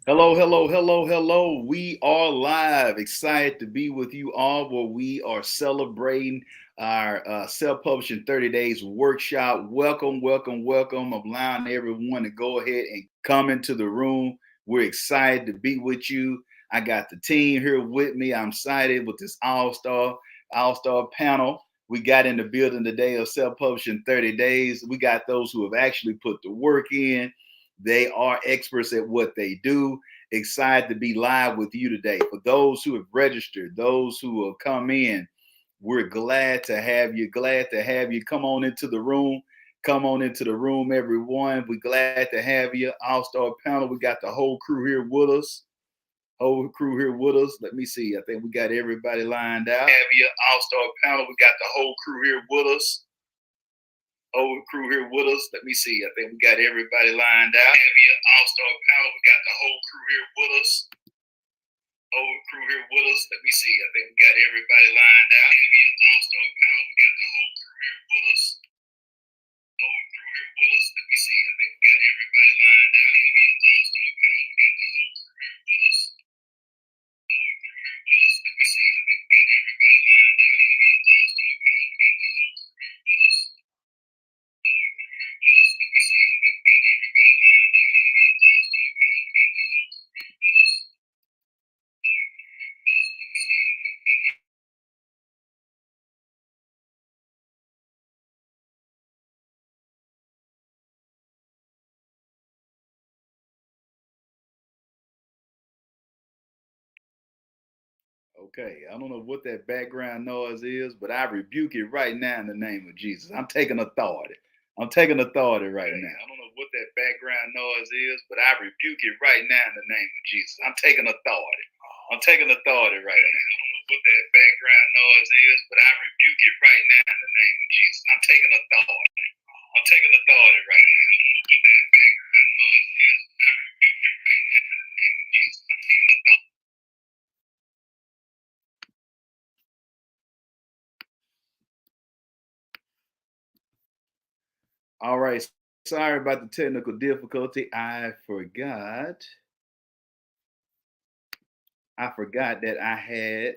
Hello, hello, hello, hello. We are live. Excited to be with you all where we are celebrating our self publishing 30 days workshop. Welcome, welcome, welcome. I'm allowing everyone to go ahead and come into the room. We're excited to be with you. I got the team here with me. I'm excited with this all-star panel. We got in the building today of self publishing 30 days. We got those who have actually put the work in. They are experts at what they do. Excited to be live with you today. For those who have registered, those who have come in, we're glad to have you. Glad to have you. Come on into the room. Come on into the room, everyone. We're glad to have you. All-star panel. We got the whole crew here with us. Whole crew here with us. Let me see. I think we got everybody lined out. Have you all-star panel. We got the whole crew here with us. Whole crew here with us. Let me see. I think we got everybody lined out. Have you all-star panel. We got the whole crew here with us. Whole crew here with us. Let me see. I think we got everybody lined out. Have you all-star panel. We got the whole crew here with us. Whole crew here with us. Let me see. I think we got everybody lined out. Have you all-star panel. We got the whole crew here with us. Whole crew here with us. Let me see. I think we got everybody lined out. Have you all-star panel. We got the whole crew here with us. Okay, I don't know what that background noise is, but I rebuke it right now in the name of Jesus. I'm taking authority. I'm taking authority right now. I don't know what that background noise is, but I rebuke it right now in the name of Jesus. I'm taking authority. I'm taking authority right now. I don't know what that background noise is, but I rebuke it right now in the name of Jesus. I'm taking authority. I'm taking authority right now. I don't know what that background noise is. I rebuke it right now in the name of Jesus. I'm taking authority. All right. Sorry about the technical difficulty. I forgot that I had.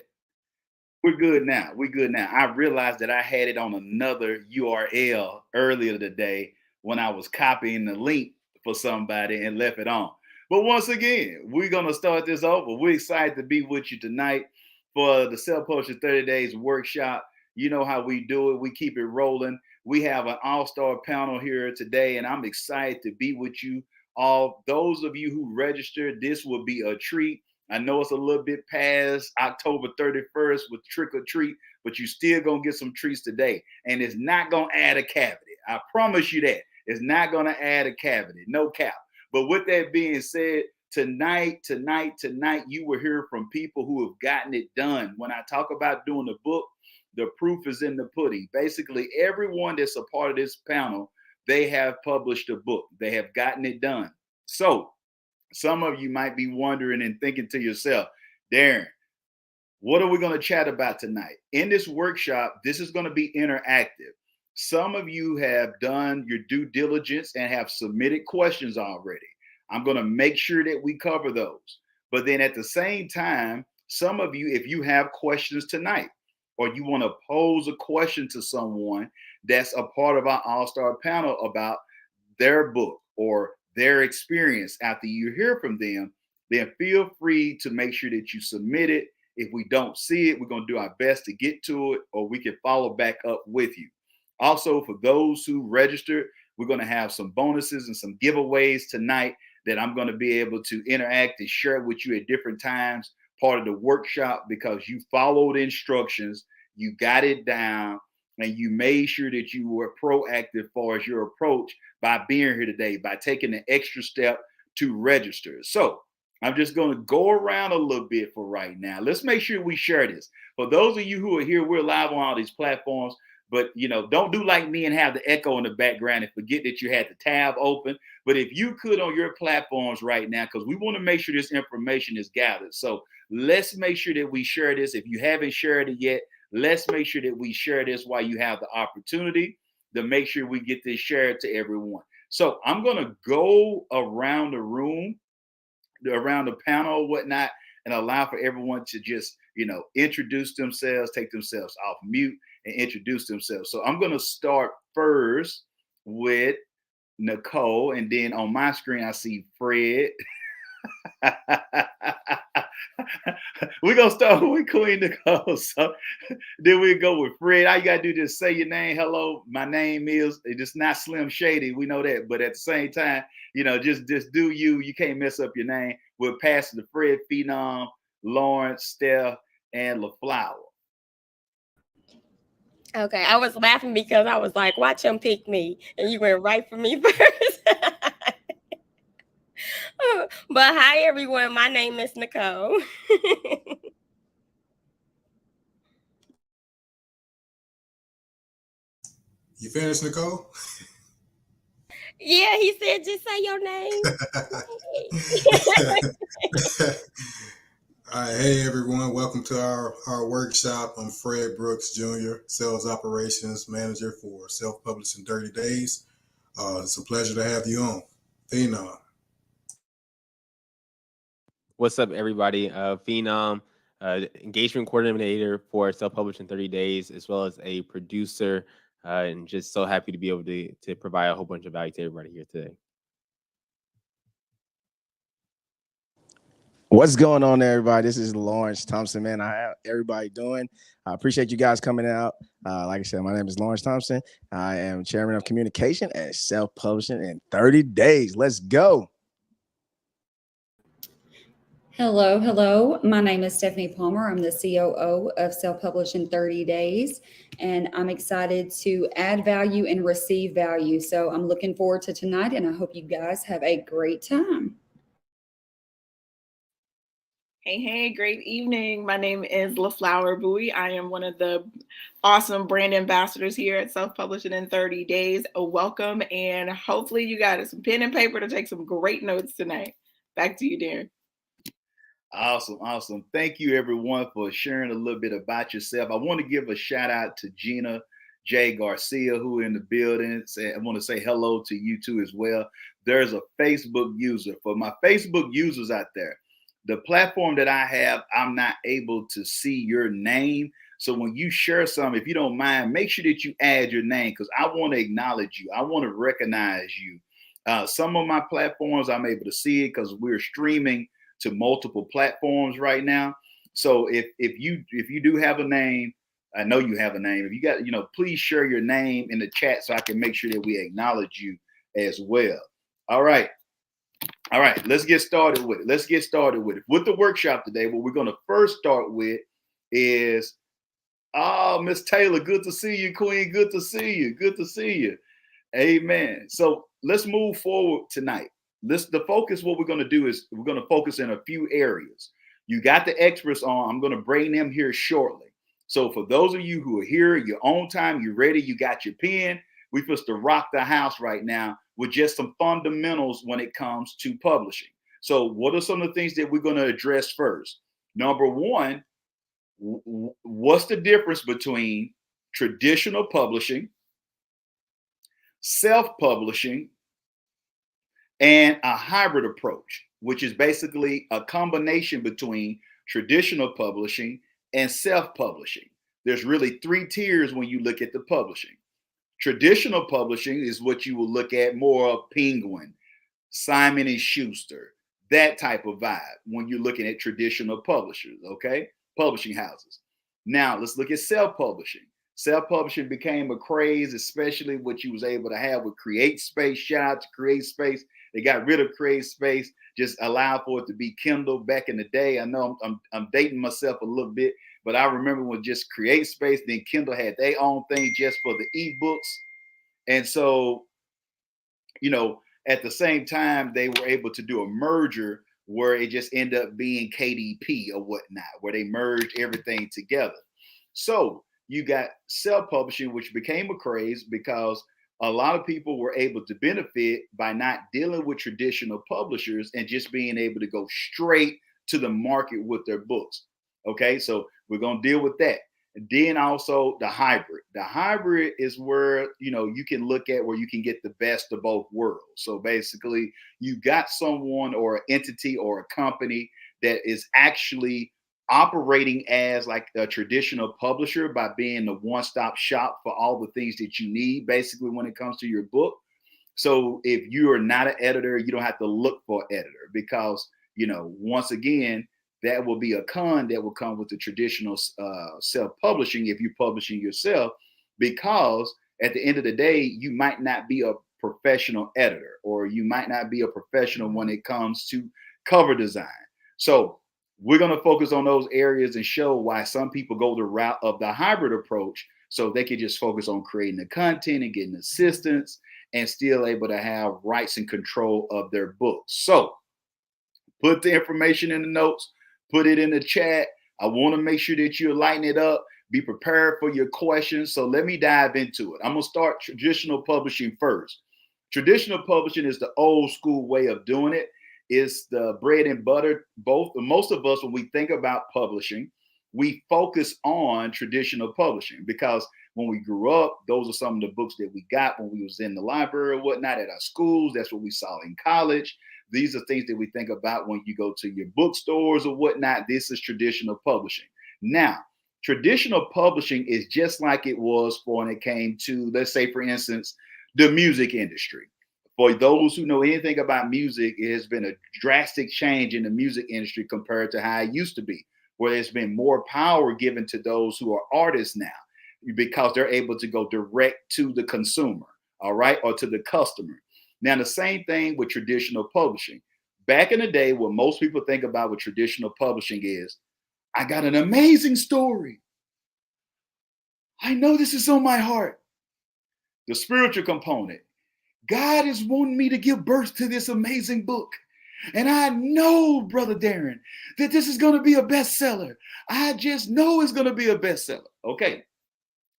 We're good now. We're good now. I realized that I had it on another URL earlier today when I was copying the link for somebody and left it on. But once again, we're gonna start this over. We're excited to be with you tonight for the Self Publishing 30 Days workshop. You know how we do it. We keep it rolling. We have an all-star panel here today, and I'm excited to be with you all. Those of you who registered, this will be a treat. I know it's a little bit past October 31st with trick or treat, but you still gonna get some treats today. And it's not gonna add a cavity. I promise you that. It's not gonna add a cavity, no cap. But with that being said, tonight, you will hear from people who have gotten it done. When I talk about doing the book, the proof is in the pudding. Basically, everyone that's a part of this panel, they have published a book. They have gotten it done. So some of you might be wondering and thinking to yourself, Darren, what are we going to chat about tonight? In this workshop, this is going to be interactive. Some of you have done your due diligence and have submitted questions already. I'm going to make sure that we cover those. But then at the same time, some of you, if you have questions tonight, or you want to pose a question to someone that's a part of our All Star panel about their book or their experience after you hear from them, then feel free to make sure that you submit it. If we don't see it, we're going to do our best to get to it, or we can follow back up with you. Also, for those who registered, we're going to have some bonuses and some giveaways tonight that I'm going to be able to interact and share with you at different times, part of the workshop, because you followed instructions, you got it down, and you made sure that you were proactive as far as your approach by being here today, by taking the extra step to register. So I'm just going to go around a little bit for right now. Let's make sure we share this. For those of you who are here, we're live on all these platforms, but don't do like me and have the echo in the background and forget that you had the tab open. But if you could on your platforms right now, because we want to make sure this information is gathered. So let's make sure that we share this. If you haven't shared it yet, let's make sure that we share this while you have the opportunity to make sure we get this shared to everyone. So I'm going to go around the room. around the panel or whatnot and allow for everyone to just, introduce themselves, take themselves off mute and introduce themselves. So I'm going to start first with Nicole, and then on my screen I see Fred. We're gonna start with Queen Nicole. So then we go with Fred. All you gotta do is just say your name. Hello, my name is. It's not Slim Shady. We know that, but at the same time, just do you. You can't mess up your name. We'll pass it to Fred, Phenom, Lawrence, Steph, and LaFlower. Okay, I was laughing because I was like, watch him pick me. And you went right for me first. But hi, everyone. My name is Nicole. You finished, Nicole? Yeah, he said just say your name. All right, hey everyone, welcome to our workshop. I'm Fred Brooks Jr., Sales Operations Manager for Self-Published in 30 Days. It's a pleasure to have you on. Phenom. What's up, everybody? Phenom, engagement coordinator for Self-Published in 30 Days, as well as a producer, and just so happy to be able to provide a whole bunch of value to everybody here today. What's going on, everybody? This is Lawrence Thompson, man. How everybody doing? I appreciate you guys coming out. Like I said, my name is Lawrence Thompson. I am chairman of communication at Self-Publishing in 30 Days. Let's go. Hello. My name is Stephanie Palmer. I'm the COO of Self-Publish in 30 Days, and I'm excited to add value and receive value. So I'm looking forward to tonight, and I hope you guys have a great time. Hey, great evening. My name is LaFlower Bowie. I am one of the awesome brand ambassadors here at Self-Publishing in 30 Days. Welcome, and hopefully you got some pen and paper to take some great notes tonight. Back to you, Darren. Awesome. Thank you, everyone, for sharing a little bit about yourself. I want to give a shout out to Gina J. Garcia, who are in the building. I want to say hello to you too as well. There's a Facebook user. For my Facebook users out there, the platform that I have, I'm not able to see your name. So when you share something, if you don't mind, make sure that you add your name, because I want to acknowledge you. I want to recognize you. Some of my platforms, I'm able to see it because we're streaming to multiple platforms right now. So if you do have a name, I know you have a name. If you got, please share your name in the chat so I can make sure that we acknowledge you as well. All right, let's get started with it. With the workshop today, what we're going to first start with is, Miss Taylor, good to see you, Queen. Good to see you. Amen. So let's move forward tonight. The focus, what we're going to do is we're going to focus in a few areas. You got the experts on. I'm going to bring them here shortly. So for those of you who are here, your own time, you're ready, you got your pen, we're supposed to rock the house right now with just some fundamentals when it comes to publishing. So what are some of the things that we're going to address first? Number one, what's the difference between traditional publishing, self-publishing, and a hybrid approach, which is basically a combination between traditional publishing and self-publishing? There's really three tiers when you look at the publishing. Traditional publishing is what you will look at more of Penguin, Simon and Schuster, that type of vibe when you're looking at traditional publishers, okay? Publishing houses. Now let's look at self-publishing. Self-publishing became a craze, especially what you was able to have with Create Space. Shout out to Create Space. They got rid of Create Space, just allowed for it to be Kindle back in the day. I know I'm dating myself a little bit, but I remember when just Create Space, then Kindle had their own thing just for the ebooks. And so, at the same time, they were able to do a merger where it just ended up being KDP or whatnot, where they merged everything together. So you got self-publishing, which became a craze because a lot of people were able to benefit by not dealing with traditional publishers and just being able to go straight to the market with their books. Okay, so we're going to deal with that. Then also the hybrid. The hybrid is where, you know, you can look at where you can get the best of both worlds. So basically, you got someone or an entity or a company that is actually operating as like a traditional publisher by being the one-stop shop for all the things that you need, basically, when it comes to your book. So if you are not an editor, you don't have to look for an editor because, you know, once again, that will be a con that will come with the traditional self-publishing if you're publishing yourself, because at the end of the day, you might not be a professional editor or you might not be a professional when it comes to cover design. So we're going to focus on those areas and show why some people go the route of the hybrid approach so they can just focus on creating the content and getting assistance and still able to have rights and control of their books. So put the information in the notes, put it in the chat. I want to make sure that you're lighting it up. Be prepared for your questions. So let me dive into it. I'm going to start traditional publishing first. Traditional publishing is the old school way of doing it. It's the bread and butter. Both, most of us, when we think about publishing, we focus on traditional publishing because when we grew up, those are some of the books that we got when we was in the library or whatnot at our schools. That's what we saw in college. These are things that we think about when you go to your bookstores or whatnot. This is traditional publishing. Now, traditional publishing is just like it was when it came to, let's say, for instance, the music industry. For those who know anything about music, it has been a drastic change in the music industry compared to how it used to be, where there's been more power given to those who are artists now because they're able to go direct to the consumer, all right, or to the customer. Now, the same thing with traditional publishing. Back in the day, what most people think about with traditional publishing is, I got an amazing story. I know this is on my heart. The spiritual component. God is wanting me to give birth to this amazing book. And I know, Brother Darren, that this is going to be a bestseller. I just know it's going to be a bestseller. Okay.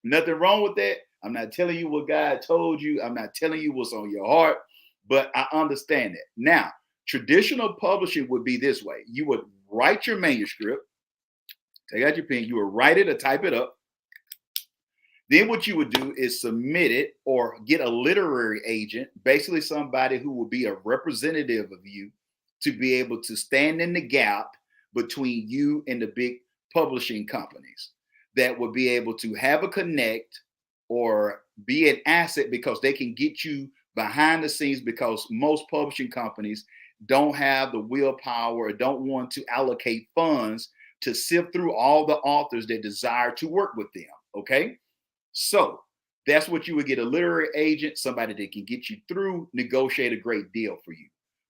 Nothing wrong with that. I'm not telling you what God told you. I'm not telling you what's on your heart, but I understand that. Now, traditional publishing would be this way. You would write your manuscript, take out your pen, you would write it or type it up. Then what you would do is submit it or get a literary agent, basically somebody who will be a representative of you to be able to stand in the gap between you and the big publishing companies that will be able to have a connect or be an asset because they can get you behind the scenes because most publishing companies don't have the willpower or don't want to allocate funds to sift through all the authors that desire to work with them. Okay. So that's what you would get, a literary agent, somebody that can get you through, negotiate a great deal for you.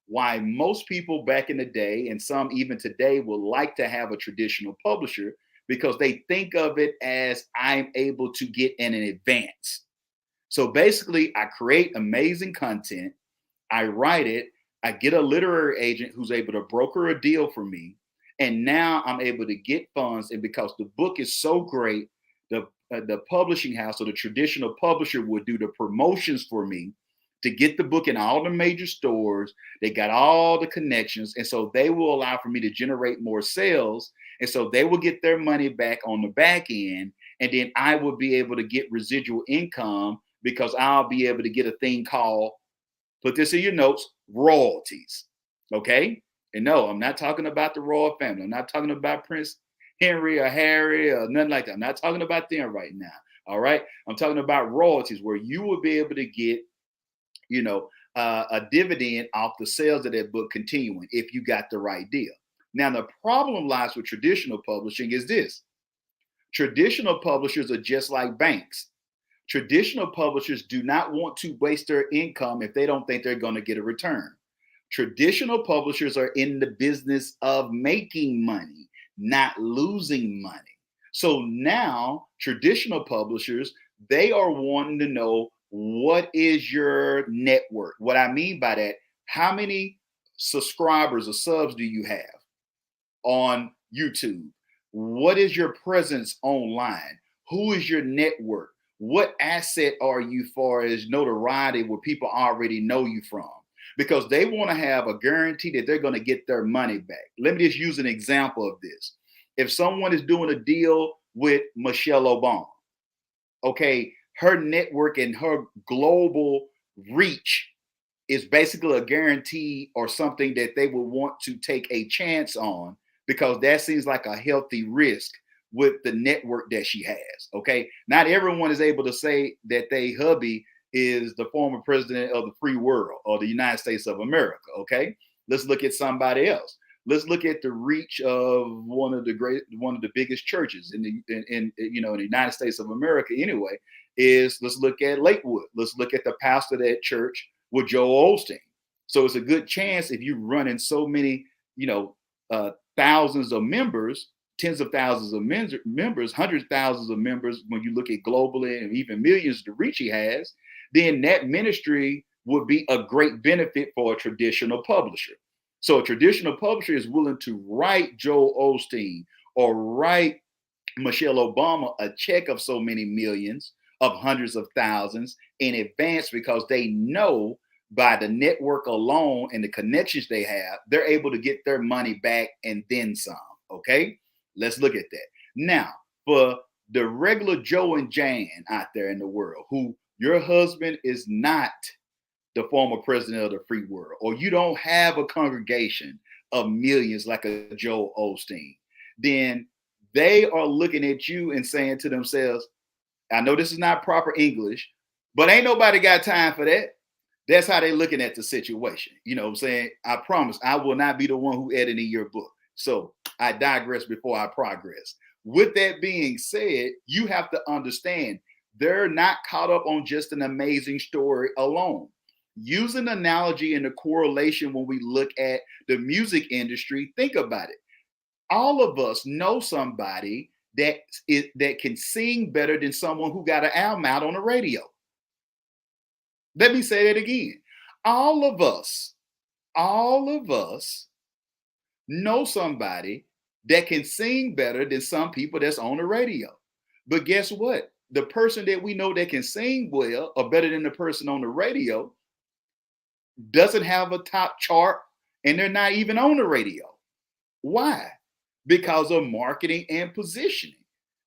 Why most people back in the day, and some even today, will like to have a traditional publisher because they think of it as I'm able to get in an advance. So basically, I create amazing content, I write it, I get a literary agent who's able to broker a deal for me, and now I'm able to get funds. And because the book is so great, the publishing house or the traditional publisher would do the promotions for me to get the book in all the major stores. They got all the connections. And so they will allow for me to generate more sales. And so they will get their money back on the back end. And then I will be able to get residual income because I'll be able to get a thing called, put this in your notes, royalties. Okay. And no, I'm not talking about the royal family. I'm not talking about Prince Henry or Harry or nothing like that. I'm not talking about them right now. All right. I'm talking about royalties where you will be able to get, you know, a dividend off the sales of that book continuing if you got the right deal. Now, the problem lies with traditional publishing is this. Traditional publishers are just like banks. Traditional publishers do not want to waste their income if they don't think they're going to get a return. Traditional publishers are in the business of making money, not losing money. So now traditional publishers, they are wanting to know, what is your network? What I mean by that, how many subscribers or subs do you have on YouTube? What is your presence online? Who is your network? What asset are you far as notoriety where people already know you from? Because they want to have a guarantee that they're going to get their money back. Let me just use an example of this. If someone is doing a deal with Michelle Obama. Okay, her network and her global reach is basically a guarantee or something that they would want to take a chance on, because that seems like a healthy risk with the network that she has. Okay, not everyone is able to say that they hubby is the former president of the free world or the United States of America. Okay, let's look at somebody else. Let's look at the reach of one of the biggest churches in in the United States of America. Anyway, let's look at Lakewood. Let's look at the pastor of that church with Joel Osteen. So it's a good chance if you run in so many, thousands of members, tens of thousands of members, hundreds of thousands of members, when you look at globally and even millions the reach he has, then that ministry would be a great benefit for a traditional publisher. So a traditional publisher is willing to write Joel Osteen or write Michelle Obama a check of so many millions, of hundreds of thousands in advance, because they know by the network alone and the connections they have, they're able to get their money back and then some. Okay, let's look at that. Now, for the regular Joe and Jane out there in the world, who your husband is not the former president of the free world, or you don't have a congregation of millions like a Joel Osteen, then they are looking at you and saying to themselves, I know this is not proper English, but ain't nobody got time for that. That's how they looking at the situation. You know what I'm saying? I promise I will not be the one who edited your book. So I digress before I progress. With that being said, you have to understand they're not caught up on just an amazing story alone. Use an analogy and a correlation when we look at the music industry. Think about it. All of us know somebody that can sing better than someone who got an album out on the radio. Let me say that again. All of us know somebody that can sing better than some people that's on the radio. But guess what? The person that we know that can sing well or better than the person on the radio doesn't have a top chart, and they're not even on the radio. Why? Because of marketing and positioning.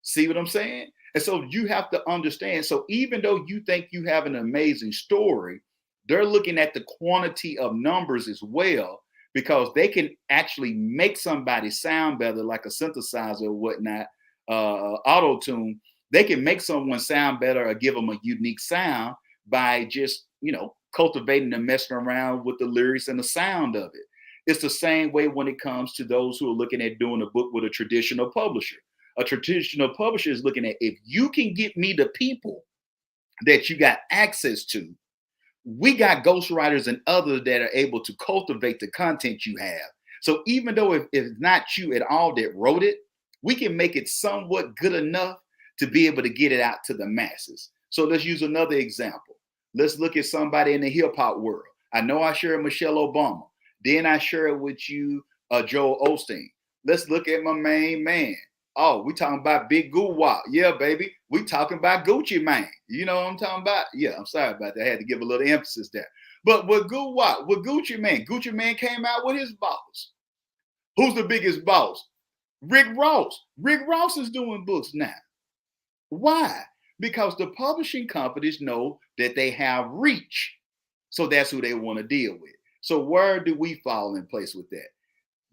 See what I'm saying? And so you have to understand. So even though you think you have an amazing story, they're looking at the quantity of numbers as well, because they can actually make somebody sound better, like a synthesizer or whatnot, auto tune. They can make someone sound better or give them a unique sound by just, cultivating and messing around with the lyrics and the sound of it. It's the same way when it comes to those who are looking at doing a book with a traditional publisher. A traditional publisher is looking at, if you can get me the people that you got access to, we got ghostwriters and others that are able to cultivate the content you have. So even though if it's not you at all that wrote it, we can make it somewhat good enough to be able to get it out to the masses. So let's use another example. Let's look at somebody in the hip hop world. I know I shared Michelle Obama. Then I share it with you, Joel Osteen. Let's look at my main man. Oh, we talking about Big Goo Wop. Yeah, baby. We talking about Gucci Mane. You know what I'm talking about? Yeah, I'm sorry about that. I had to give a little emphasis there. But with Goo Wop, with Gucci Mane came out with his boss. Who's the biggest boss? Rick Ross. Rick Ross is doing books now. Why? Because the publishing companies know that they have reach. So that's who they want to deal with. So where do we fall in place with that?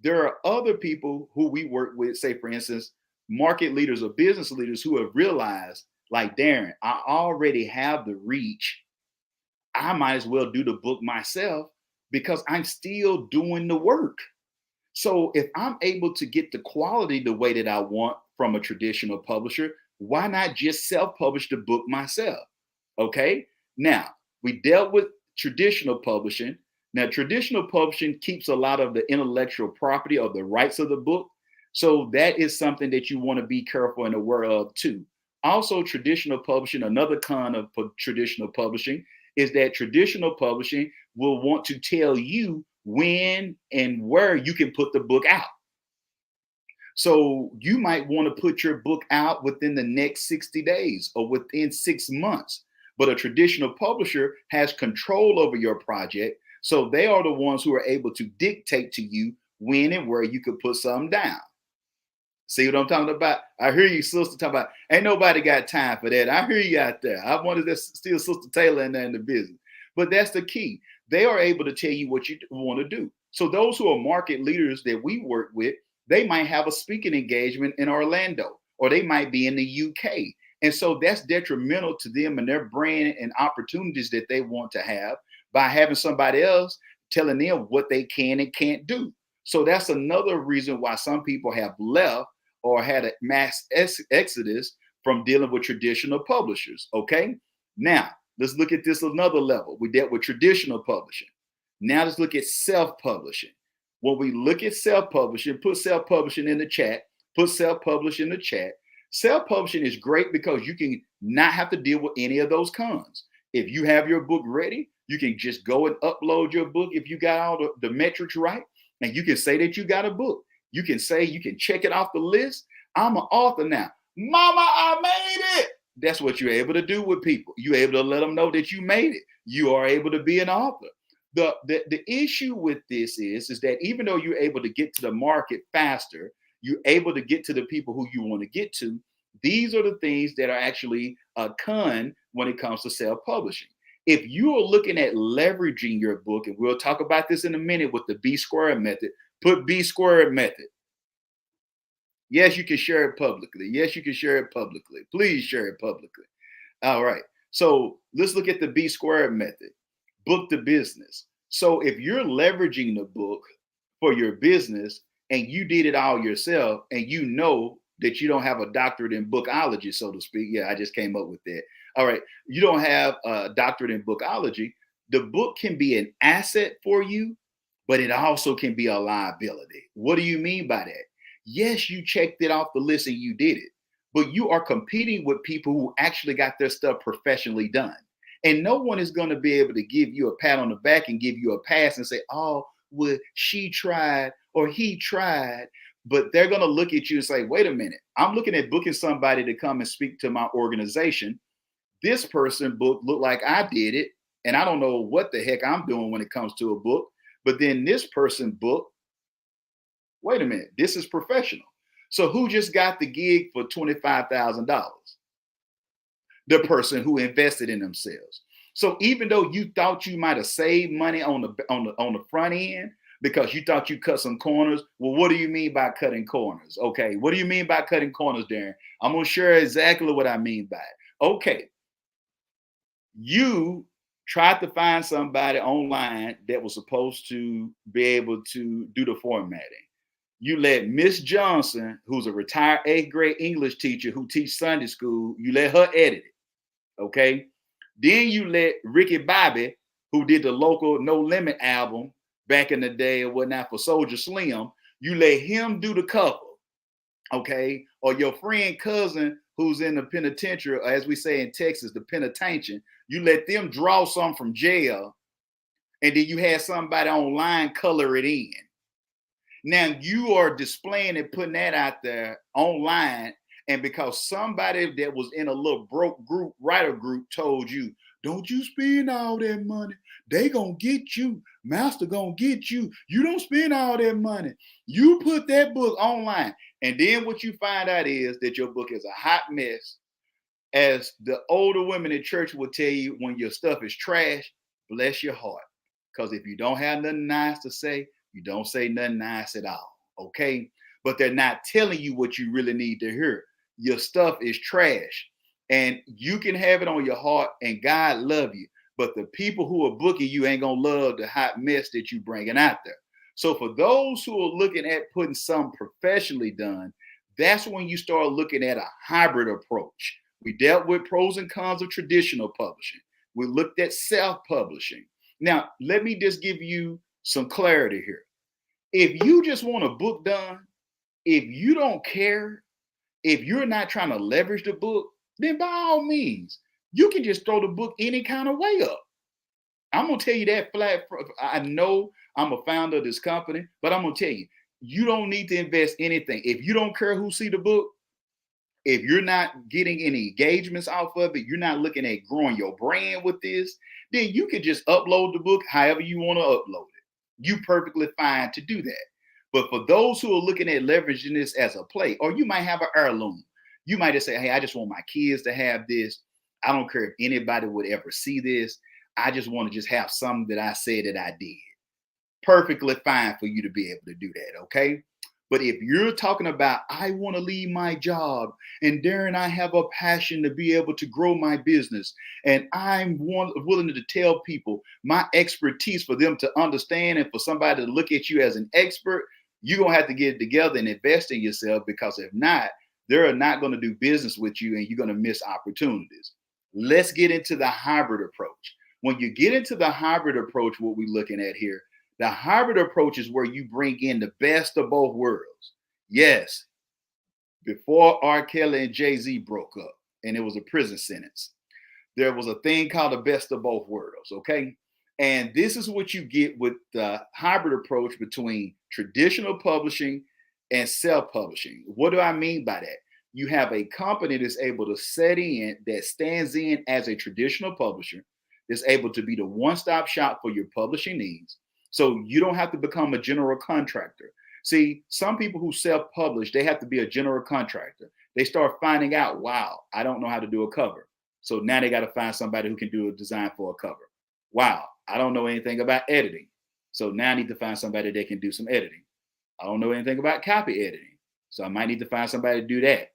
There are other people who we work with, say, for instance, market leaders or business leaders who have realized, like, Darren, I already have the reach. I might as well do the book myself because I'm still doing the work. So if I'm able to get the quality the way that I want from a traditional publisher, why not just self-publish the book myself? Okay. Now, we dealt with traditional publishing. Now, traditional publishing keeps a lot of the intellectual property or the rights of the book. So that is something that you want to be careful and aware of too. Also, traditional publishing, another con of traditional publishing is that traditional publishing will want to tell you when and where you can put the book out. So you might want to put your book out within the next 60 days or within 6 months. But a traditional publisher has control over your project. So they are the ones who are able to dictate to you when and where you could put something down. See what I'm talking about? I hear you, sister, talking about, ain't nobody got time for that. I hear you out there. I wanted to steal Sister Taylor in there in the business. But that's the key. They are able to tell you what you want to do. So those who are market leaders that we work with, they might have a speaking engagement in Orlando, or they might be in the UK. And so that's detrimental to them and their brand and opportunities that they want to have by having somebody else telling them what they can and can't do. So that's another reason why some people have left or had a mass exodus from dealing with traditional publishers. Okay. Now, let's look at this another level. We dealt with traditional publishing. Now let's look at self-publishing. When we look at self-publishing, put self-publishing in the chat, put self-publishing in the chat. Self-publishing is great because you can not have to deal with any of those cons. If you have your book ready, you can just go and upload your book if you got all the metrics right, and you can say that you got a book. You can say, you can check it off the list. I'm an author now. Mama, I made it. That's what you're able to do with people. You're able to let them know that you made it. You are able to be an author. The issue with this is that even though you're able to get to the market faster, you're able to get to the people who you want to get to. These are the things that are actually a con when it comes to self-publishing. If you are looking at leveraging your book, and we'll talk about this in a minute with the B squared method, put B squared method. Yes, you can share it publicly. Yes, you can share it publicly. Please share it publicly. All right. So let's look at the B squared method, book to business. So if you're leveraging the book for your business and you did it all yourself, and you know that you don't have a doctorate in bookology, so to speak. Yeah, I just came up with that. All right. You don't have a doctorate in bookology. The book can be an asset for you, but it also can be a liability. What do you mean by that? Yes, you checked it off the list and you did it, but you are competing with people who actually got their stuff professionally done. And no one is going to be able to give you a pat on the back and give you a pass and say, oh, well, she tried or he tried. But they're going to look at you and say, wait a minute, I'm looking at booking somebody to come and speak to my organization. This person book looked like I did it, and I don't know what the heck I'm doing when it comes to a book. But then this person book, wait a minute, this is professional. So who just got the gig for $25,000? The person who invested in themselves. So even though you thought you might have saved money on the front end because you thought you cut some corners, well, what do you mean by cutting corners? Okay, what do you mean by cutting corners, Darren? I'm gonna share exactly what I mean by it. Okay, you tried to find somebody online that was supposed to be able to do the formatting. You let Miss Johnson, who's a retired 8th grade English teacher who teaches Sunday school, you let her edit it, okay? Then you let Ricky Bobby, who did the local No Limit album back in the day or whatnot for Soldier Slim, you let him do the cover, okay? Or your friend cousin who's in the penitentiary, or as we say in Texas, the penitentiary, you let them draw some from jail, and then you had somebody online color it in. Now you are displaying and putting that out there online, and because somebody that was in a little broke group, writer group, told you, don't you spend all that money. They gonna get you. Master gonna get you. You don't spend all that money. You put that book online. And then what you find out is that your book is a hot mess. As the older women in church will tell you, when your stuff is trash, bless your heart. Because if you don't have nothing nice to say, you don't say nothing nice at all, okay? But they're not telling you what you really need to hear. Your stuff is trash, and you can have it on your heart, and God love you. But the people who are booking you ain't gonna love the hot mess that you bringing out there. So for those who are looking at putting something professionally done, that's when you start looking at a hybrid approach. We dealt with pros and cons of traditional publishing. We looked at self-publishing. Now, let me just give you some clarity here. If you just want a book done, if you don't care, if you're not trying to leverage the book, then by all means, you can just throw the book any kind of way up. I'm going to tell you that flat. I know I'm a founder of this company, but I'm going to tell you, you don't need to invest anything. If you don't care who see the book, if you're not getting any engagements off of it, you're not looking at growing your brand with this, then you can just upload the book however you want to upload it. You perfectly fine to do that. But for those who are looking at leveraging this as a play, or you might have an heirloom, you might just say, hey, I just want my kids to have this. I don't care if anybody would ever see this. I just want to just have something that I said that I did. Perfectly fine for you to be able to do that, okay? But if you're talking about, I want to leave my job, and Darren, I have a passion to be able to grow my business, and I'm willing to tell people my expertise for them to understand, and for somebody to look at you as an expert, you're going to have to get it together and invest in yourself, because if not, they're not going to do business with you and you're going to miss opportunities. Let's get into the hybrid approach. When you get into the hybrid approach, what we're looking at here, the hybrid approach is where you bring in the best of both worlds. Yes, before R. Kelly and Jay-Z broke up and it was a prison sentence, there was a thing called the best of both worlds, okay? And this is what you get with the hybrid approach between traditional publishing and self-publishing. What do I mean by that? You have a company that's able to set in, that stands in as a traditional publisher, that's able to be the one-stop shop for your publishing needs. So you don't have to become a general contractor. See, some people who self-publish, they have to be a general contractor. They start finding out, wow, I don't know how to do a cover. So now they got to find somebody who can do a design for a cover. Wow, I don't know anything about editing. So now I need to find somebody that can do some editing. I don't know anything about copy editing. So I might need to find somebody to do that.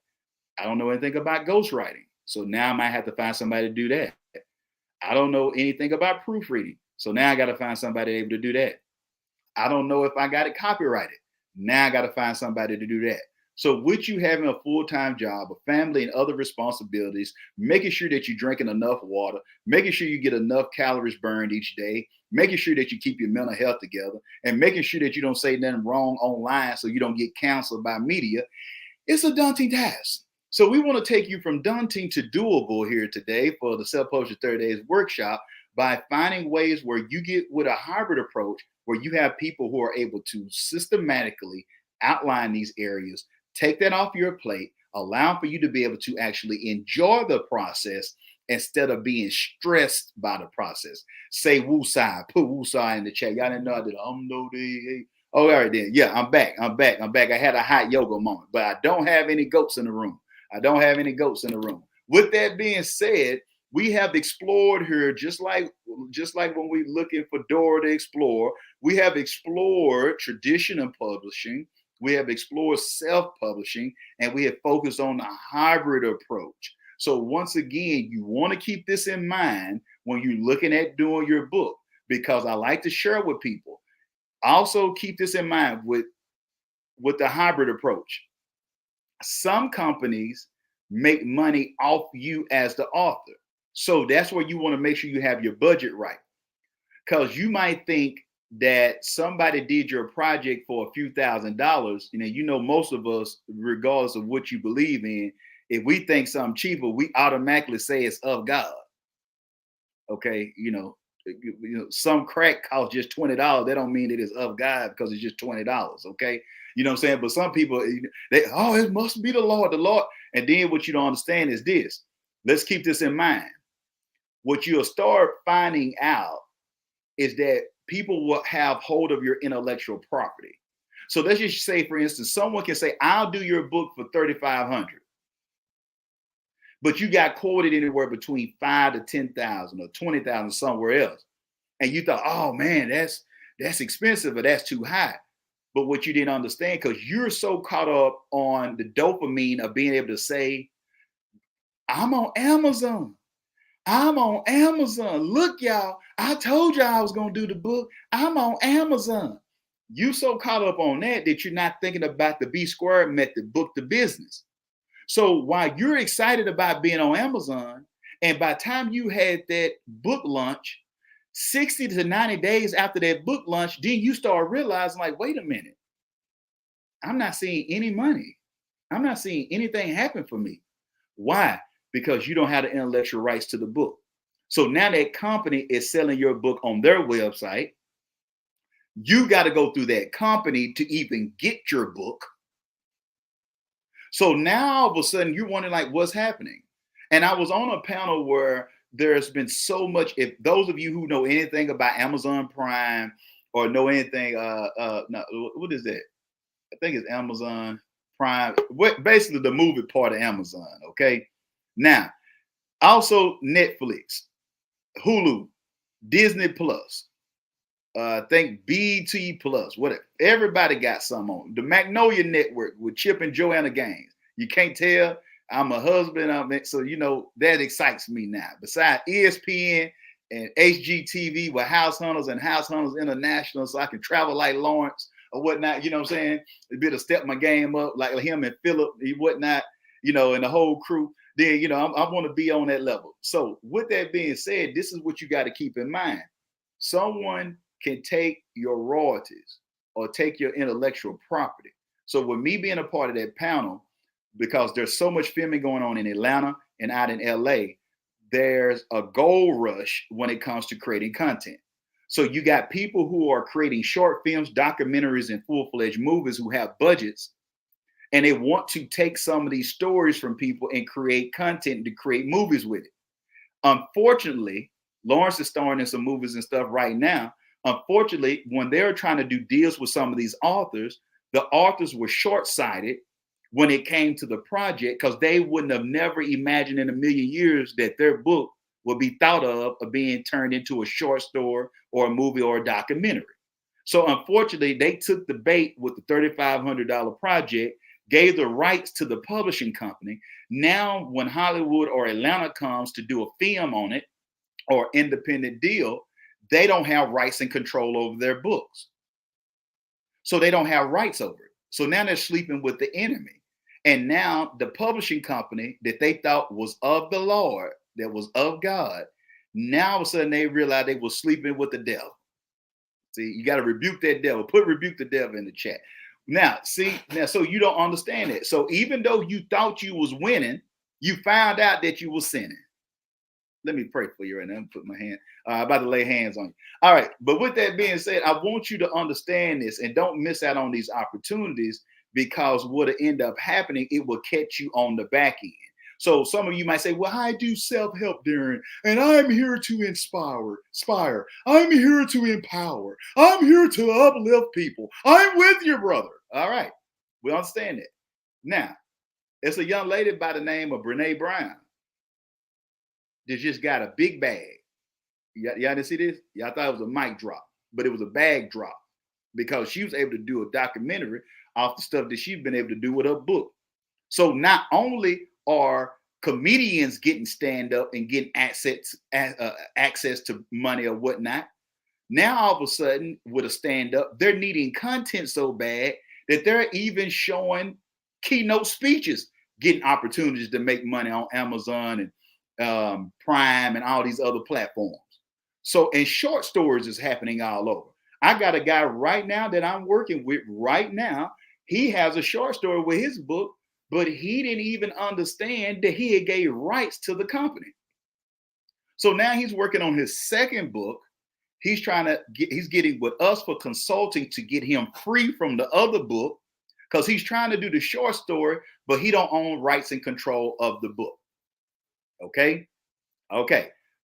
I don't know anything about ghostwriting. So now I might have to find somebody to do that. I don't know anything about proofreading. So now I got to find somebody able to do that. I don't know if I got it copyrighted. Now I got to find somebody to do that. So with you having a full-time job, a family, and other responsibilities, making sure that you're drinking enough water, making sure you get enough calories burned each day, making sure that you keep your mental health together, and making sure that you don't say nothing wrong online so you don't get canceled by media, it's a daunting task. So we want to take you from daunting to doable here today for the Self-Publishing 30 Days workshop by finding ways where you get with a hybrid approach where you have people who are able to systematically outline these areas, take that off your plate, allow for you to be able to actually enjoy the process instead of being stressed by the process. Say woosah, put woosah in the chat. Y'all didn't know I did. Oh, all right then. Yeah, I'm back. I had a hot yoga moment, but I don't have any goats in the room. With that being said, we have explored here, just like when we're looking for Dora to explore, we have explored traditional publishing, we have explored self-publishing, and we have focused on the hybrid approach. So once again, you want to keep this in mind when you're looking at doing your book, because I like to share with people. Also keep this in mind with the hybrid approach. Some companies make money off you as the author. So that's where you want to make sure you have your budget right. Because you might think that somebody did your project for a few $1,000s. Most of us, regardless of what you believe in, if we think something cheaper, we automatically say it's of God. Okay, some crack costs just $20. That don't mean it is of God because it's just $20. Okay, you know what I'm saying? But some people, it must be the Lord. And then what you don't understand is this. Let's keep this in mind. What you'll start finding out is that people will have hold of your intellectual property. So let's just say, for instance, someone can say, I'll do your book for $3,500. But you got quoted anywhere between $5,000 to $10,000 or $20,000 somewhere else. And you thought, oh man, that's expensive, or that's too high. But what you didn't understand, because you're so caught up on the dopamine of being able to say, I'm on Amazon. Look, y'all, I told y'all I was going to do the book. I'm on Amazon. You so caught up on that you're not thinking about the B squared method, book the business. So while you're excited about being on Amazon, and by the time you had that book launch, 60 to 90 days after that book launch, then you start realizing, like, wait a minute, I'm not seeing any money. I'm not seeing anything happen for me. Why? Because you don't have the intellectual rights to the book. So now that company is selling your book on their website. You got to go through that company to even get your book. So now all of a sudden you're wondering, like, what's happening? And I was on a panel where there's been so much. If those of you who know anything about Amazon Prime or know anything, what is that? I think it's Amazon Prime. What basically the movie part of Amazon. Okay. Now, also Netflix, Hulu, Disney Plus. I think BT Plus, whatever. Everybody got some on the Magnolia Network with Chip and Joanna Gaines. You can't tell I'm a husband. So that excites me now. Besides ESPN and HGTV with House Hunters and House Hunters International, so I can travel like Lawrence or whatnot. You know what I'm saying? A bit of step my game up like him and Philip and whatnot. And the whole crew. Then I want to be on that level. So with that being said, this is what you got to keep in mind. Someone can take your royalties or take your intellectual property. So with me being a part of that panel, because there's so much filming going on in Atlanta and out in LA, there's a gold rush when it comes to creating content. So you got people who are creating short films, documentaries, and full-fledged movies who have budgets, and they want to take some of these stories from people and create content to create movies with it. Unfortunately, Lawrence is starring in some movies and stuff right now. Unfortunately, when they were trying to do deals with some of these authors, the authors were short-sighted when it came to the project because they wouldn't have never imagined in a million years that their book would be thought of being turned into a short story or a movie or a documentary. So unfortunately, they took the bait with the $3,500 project, gave the rights to the publishing company. Now, when Hollywood or Atlanta comes to do a film on it or independent deal, they don't have rights and control over their books. So they don't have rights over it. So now they're sleeping with the enemy. And now the publishing company that they thought was of the Lord, that was of God, now all of a sudden they realize they were sleeping with the devil. See, you got to rebuke that devil. Rebuke the devil in the chat. Now, so you don't understand it. So even though you thought you was winning, you found out that you were sinning. Let me pray for you right now. I'm put my hand. I'm about to lay hands on you. All right. But with that being said, I want you to understand this and don't miss out on these opportunities, because what'll end up happening, it will catch you on the back end. So some of you might say, well, I do self-help, Darren, and I'm here to inspire. I'm here to empower. I'm here to uplift people. I'm with you, brother. All right. We understand that. Now, it's a young lady by the name of Brene Brown that just got a big bag. Y'all didn't see this? Y'all thought it was a mic drop, but it was a bag drop because she was able to do a documentary off the stuff that she's been able to do with her book. So not only are comedians getting stand up and getting access to money or whatnot, now all of a sudden with a stand up, they're needing content so bad that they're even showing keynote speeches, getting opportunities to make money on Amazon and Prime and all these other platforms. So, and short stories is happening all over. I got a guy right now that I'm working with right now. He has a short story with his book, but he didn't even understand that he had gave rights to the company. So now he's working on his second book. He's getting with us for consulting to get him free from the other book because he's trying to do the short story, but he don't own rights and control of the book. Okay.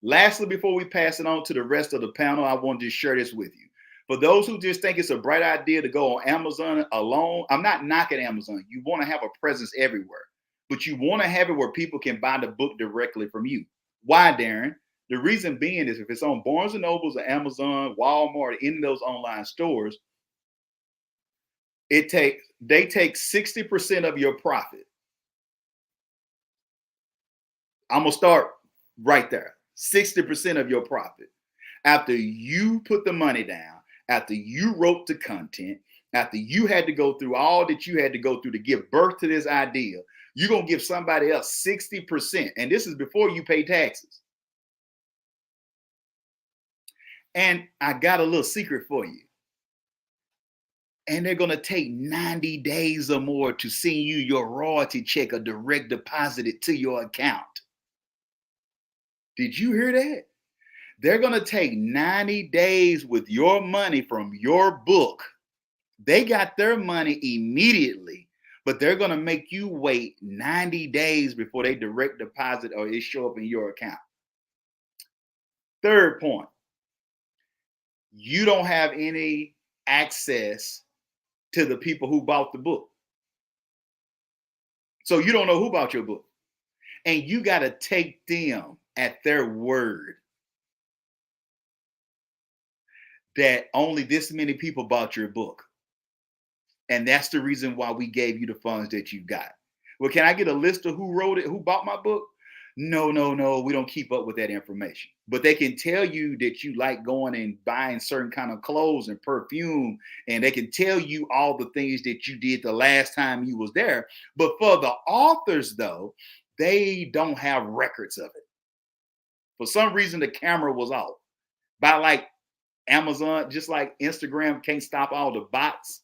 Lastly, before we pass it on to the rest of the panel, I want to share this with you. For those who just think it's a bright idea to go on Amazon alone, I'm not knocking Amazon. You want to have a presence everywhere, but you want to have it where people can buy the book directly from you. Why, Darren? The reason being is if it's on Barnes & Nobles or Amazon, Walmart, or any of those online stores, they take 60% of your profit. I'm going to start right there. 60% of your profit. After you put the money down, after you wrote the content, after you had to go through all that you had to go through to give birth to this idea, you're going to give somebody else 60%. And this is before you pay taxes. And I got a little secret for you. And they're going to take 90 days or more to send you your royalty check or direct deposit it to your account. Did you hear that? They're going to take 90 days with your money from your book. They got their money immediately, but they're going to make you wait 90 days before they direct deposit or it show up in your account. Third point, you don't have any access to the people who bought the book. So you don't know who bought your book. And you got to take them at their word that only this many people bought your book. And that's the reason why we gave you the funds that you got. Well, can I get a list of who wrote it, who bought my book? No, we don't keep up with that information. But they can tell you that you like going and buying certain kind of clothes and perfume, and they can tell you all the things that you did the last time you was there. But for the authors, though, they don't have records of it. For some reason, the camera was off. By like Amazon, just like Instagram can't stop all the bots,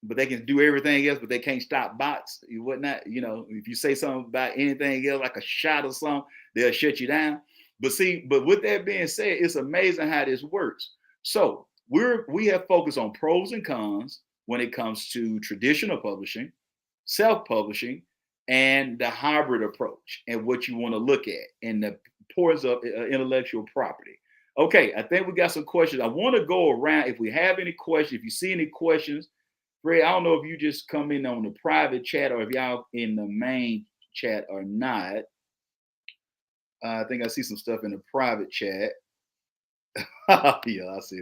but they can do everything else, but they can't stop bots. You whatnot, if you say something about anything else, like a shot or something, they'll shut you down. But with that being said, it's amazing how this works. So we have focused on pros and cons when it comes to traditional publishing, self-publishing, and the hybrid approach, and what you want to look at, and the importance of intellectual property. Okay, I think we got some questions. I want to go around. If we have any questions, if you see any questions, Ray, I don't know if you just come in on the private chat or if y'all in the main chat or not. I think I see some stuff in the private chat. Yeah, I see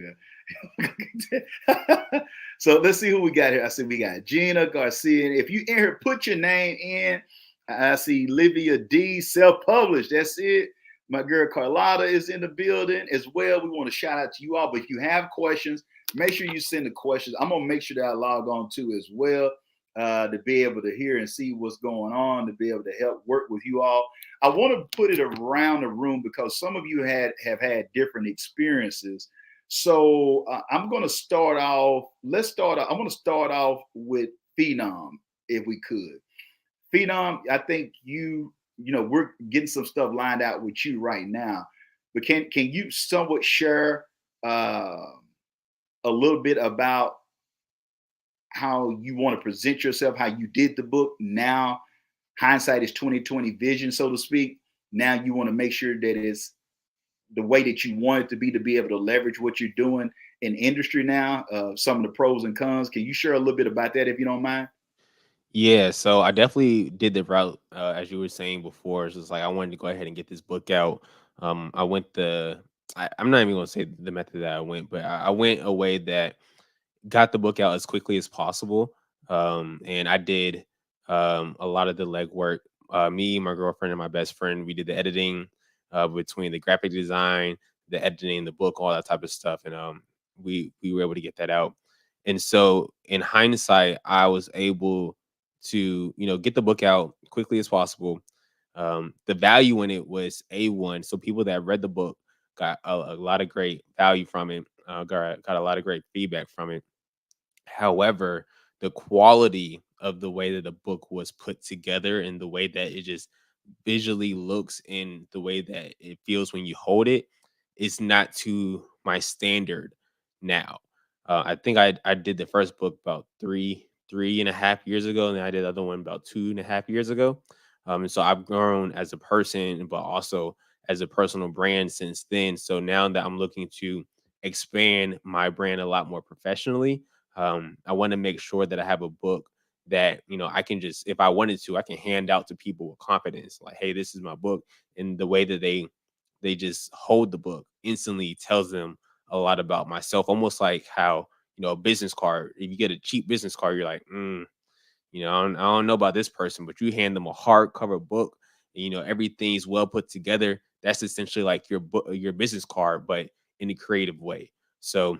that. So let's see who we got here. I see we got Gina Garcia. If you in here, put your name in. I see Livia D, self-published. That's it. My girl Carlotta is in the building as well. We want to shout out to you all. But if you have questions, make sure you send the questions. I'm going to make sure that I log on too as well to be able to hear and see what's going on, to be able to help work with you all. I want to put it around the room because some of you have had different experiences. So I'm going to start off. I'm going to start off with Phenom, if we could. Phenom, I think we're getting some stuff lined out with you right now. But can you somewhat share a little bit about how you want to present yourself, how you did the book? Now, hindsight is 20/20 vision, so to speak. Now you want to make sure that it's the way that you want it to be able to leverage what you're doing in industry now. Some of the pros and cons. Can you share a little bit about that, if you don't mind? Yeah, so I definitely did the route as you were saying before. It's just like I wanted to go ahead and get this book out. I went I'm not even going to say the method that I went, but I went a way that got the book out as quickly as possible. And I did a lot of the legwork. Me, my girlfriend, and my best friend, we did the editing between the graphic design, the editing, the book, all that type of stuff, and we were able to get that out. And so, in hindsight, I was able to get the book out quickly as possible. The value in it was A1, so people that read the book got a lot of great value from it. Got a lot of great feedback from it. However, the quality of the way that the book was put together and the way that it just visually looks and the way that it feels when you hold it is not to my standard now. I think I did the first book about three and a half years ago, and then I did the other one about 2.5 years ago. And so I've grown as a person, but also as a personal brand since then. So now that I'm looking to expand my brand a lot more professionally, I want to make sure that I have a book that I can just, if I wanted to, I can hand out to people with confidence. Like, hey, this is my book, and the way that they just hold the book instantly tells them a lot about myself. Almost like how a business card. If you get a cheap business card, you're like, I don't know about this person, but you hand them a hardcover book, and, everything's well put together. That's essentially like your book, your business card, but in a creative way. So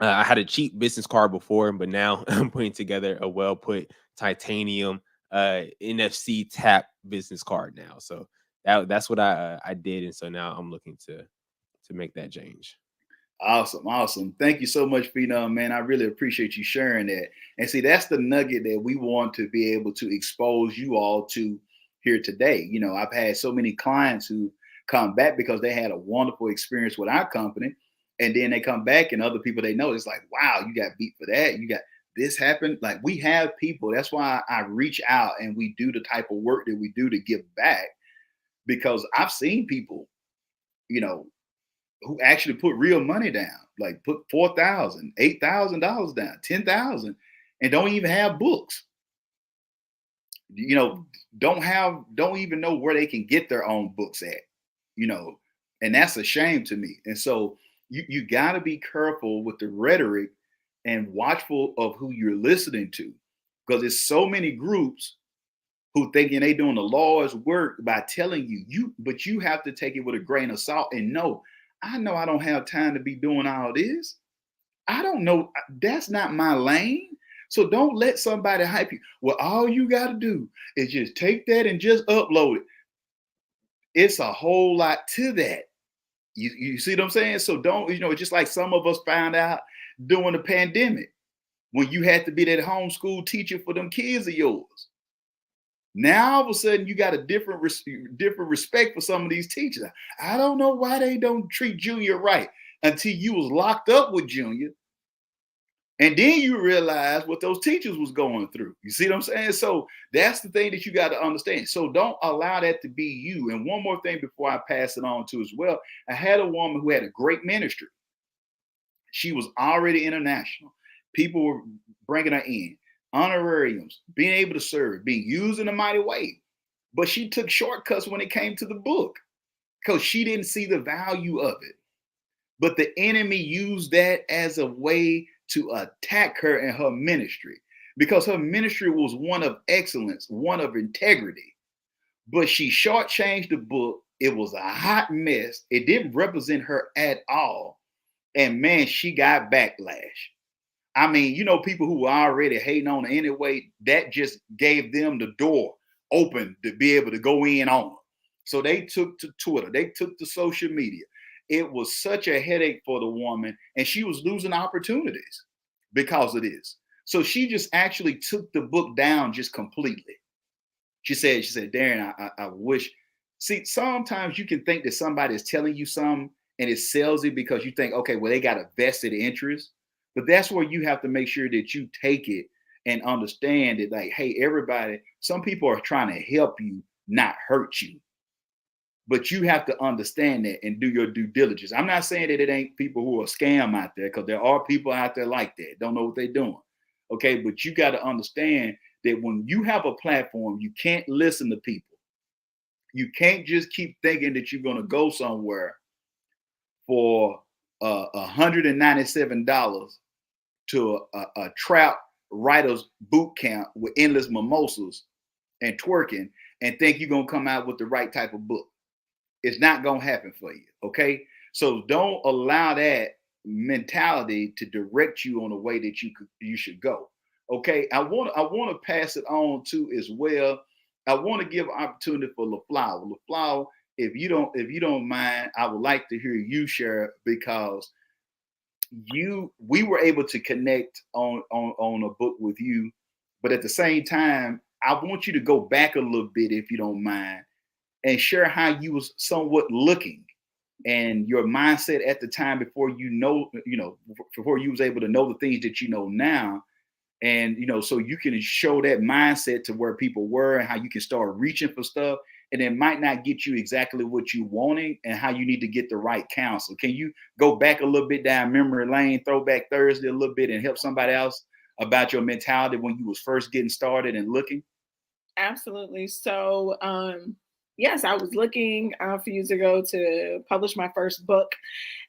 I had a cheap business card before, but now I'm putting together a well put titanium NFC tap business card now. So that's what I did, and so now I'm looking to make that change. Awesome. Thank you so much, Phenom, man. I really appreciate you sharing that. And see, that's the nugget that we want to be able to expose you all to here today. I've had so many clients who come back because they had a wonderful experience with our company. And then they come back and other people they know, it's like, wow, you got beat for that. You got this happened. Like, we have people. That's why I reach out and we do the type of work that we do to give back, because I've seen people, who actually put real money down, like put $4,000, $8,000 down, 10,000, and don't even have books. You know, don't even know where they can get their own books at. You know, and that's a shame to me. And so you got to be careful with the rhetoric and watchful of who you're listening to, because there's so many groups who thinking they doing the Lord's work by telling but you have to take it with a grain of salt and know, I know I don't have time to be doing all this. I don't know. That's not my lane. So don't let somebody hype you. Well, all you got to do is just take that and just upload it. It's a whole lot to that. You see what I'm saying? So don't, just like some of us found out during the pandemic when you had to be that homeschool teacher for them kids of yours. Now all of a sudden you got a different respect for some of these teachers. I don't know why they don't treat Junior right until you was locked up with Junior. And then you realize what those teachers was going through. You see what I'm saying? So that's the thing that you got to understand. So don't allow that to be you. And one more thing before I pass it on to as well. I had a woman who had a great ministry. She was already international. People were bringing her in. Honorariums, being able to serve, being used in a mighty way. But she took shortcuts when it came to the book because she didn't see the value of it. But the enemy used that as a way to attack her in her ministry, because her ministry was one of excellence, one of integrity. But she shortchanged the book. It was a hot mess. It didn't represent her at all. And man, she got backlash. I mean, people who were already hating on her anyway, that just gave them the door open to be able to go in on her. So they took to Twitter, they took to social media. It was such a headache for the woman, and she was losing opportunities because of this. So she just actually took the book down just completely. She said, Darren, I wish. See, sometimes you can think that somebody is telling you something and it sells it because you think, okay, well, they got a vested interest. But that's where you have to make sure that you take it and understand it. Like, hey, everybody, some people are trying to help you, not hurt you. But you have to understand that and do your due diligence. I'm not saying that it ain't people who are scam out there, because there are people out there like that, don't know what they're doing. Okay, but you got to understand that when you have a platform, you can't listen to people. You can't just keep thinking that you're going to go somewhere for $197 to a trap writer's boot camp with endless mimosas and twerking and think you're going to come out with the right type of book. It's not going to happen for you. Okay. So don't allow that mentality to direct you on the way that you should go. Okay. I want to pass it on to as well. I want to give opportunity for LaFlower. LaFlower, if you don't mind, I would like to hear you share, because we were able to connect on a book with you, but at the same time, I want you to go back a little bit, if you don't mind, and share how you was somewhat looking and your mindset at the time before before you was able to know the things that you know now. And, so you can show that mindset to where people were and how you can start reaching for stuff. And it might not get you exactly what you wanted and how you need to get the right counsel. Can you go back a little bit down memory lane, throwback Thursday a little bit, and help somebody else about your mentality when you was first getting started and looking? Absolutely. So, yes, I was looking a few years ago to publish my first book.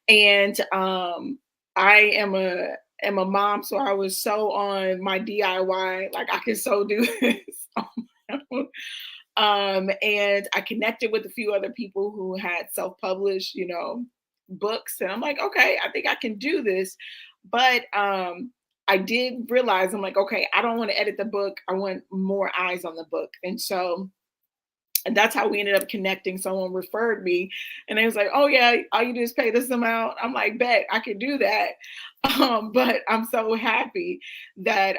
And I am a mom, so I was so on my DIY, like I can so do this on my own. And I connected with a few other people who had self-published, books, and I'm like, okay, I think I can do this. But I did realize, I'm like, okay, I don't want to edit the book. I want more eyes on the book. And that's how we ended up connecting. Someone referred me, and they was like, oh yeah, all you do is pay this amount. I'm like, bet I can do that. But I'm so happy that,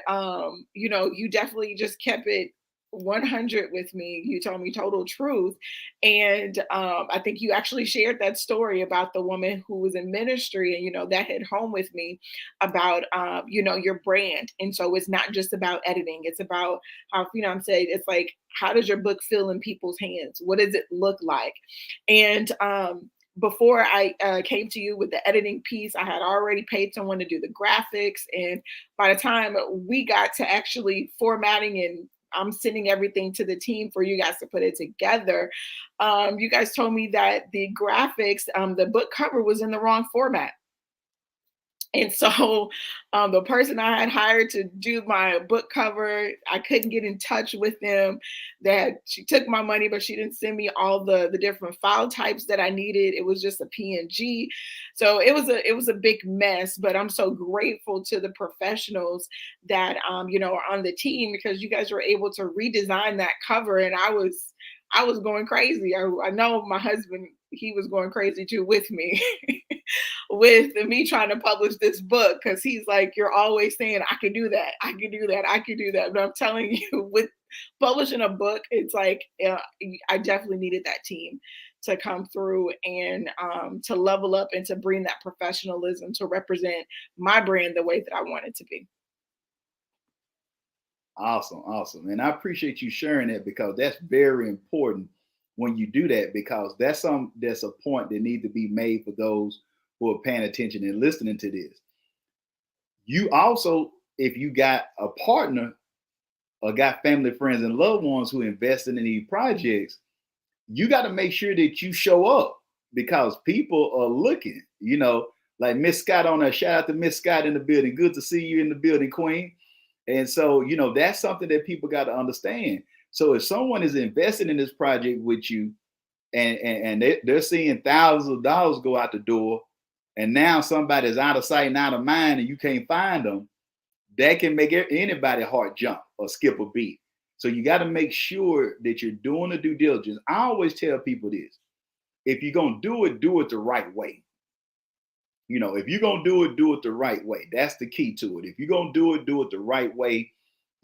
you definitely just kept it 100 with me. You told me total truth. And I think you actually shared that story about the woman who was in ministry, and, that hit home with me about, your brand. And so it's not just about editing. It's about how, I'm saying, it's like, how does your book feel in people's hands? What does it look like? And before I came to you with the editing piece, I had already paid someone to do the graphics. And by the time we got to actually formatting and I'm sending everything to the team for you guys to put it together, you guys told me that the graphics, the book cover was in the wrong format. And so the person I had hired to do my book cover, I couldn't get in touch with them. That she took my money, but she didn't send me all the different file types that I needed. It was just a PNG. So it was a big mess. But I'm so grateful to the professionals that you know, are on the team, because you guys were able to redesign that cover, and I was going crazy. I know my husband, he was going crazy too with me. With me trying to publish this book, because he's like, you're always saying I can do that, I can do that, I can do that. But I'm telling you, with publishing a book, it's like I definitely needed that team to come through and to level up and to bring that professionalism to represent my brand the way that I want it to be. Awesome, awesome. And I appreciate you sharing that, because that's very important when you do that, because that's a point that needs to be made for those who are paying attention and listening to this. You also, if you got a partner or got family, friends, and loved ones who invested in these projects, you got to make sure that you show up, because people are looking, you know, like Miss Scott on there. Shout out to Miss Scott in the building. Good to see you in the building, Queen. And so, you know, that's something that people got to understand. So if someone is investing in this project with you, and they're seeing thousands of dollars go out the door, and now somebody's out of sight and out of mind, and you can't find them, that can make anybody's heart jump or skip a beat. So you got to make sure that you're doing the due diligence. I always tell people this: if you're going to do it the right way. You know, if you're going to do it the right way. That's the key to it. If you're going to do it the right way,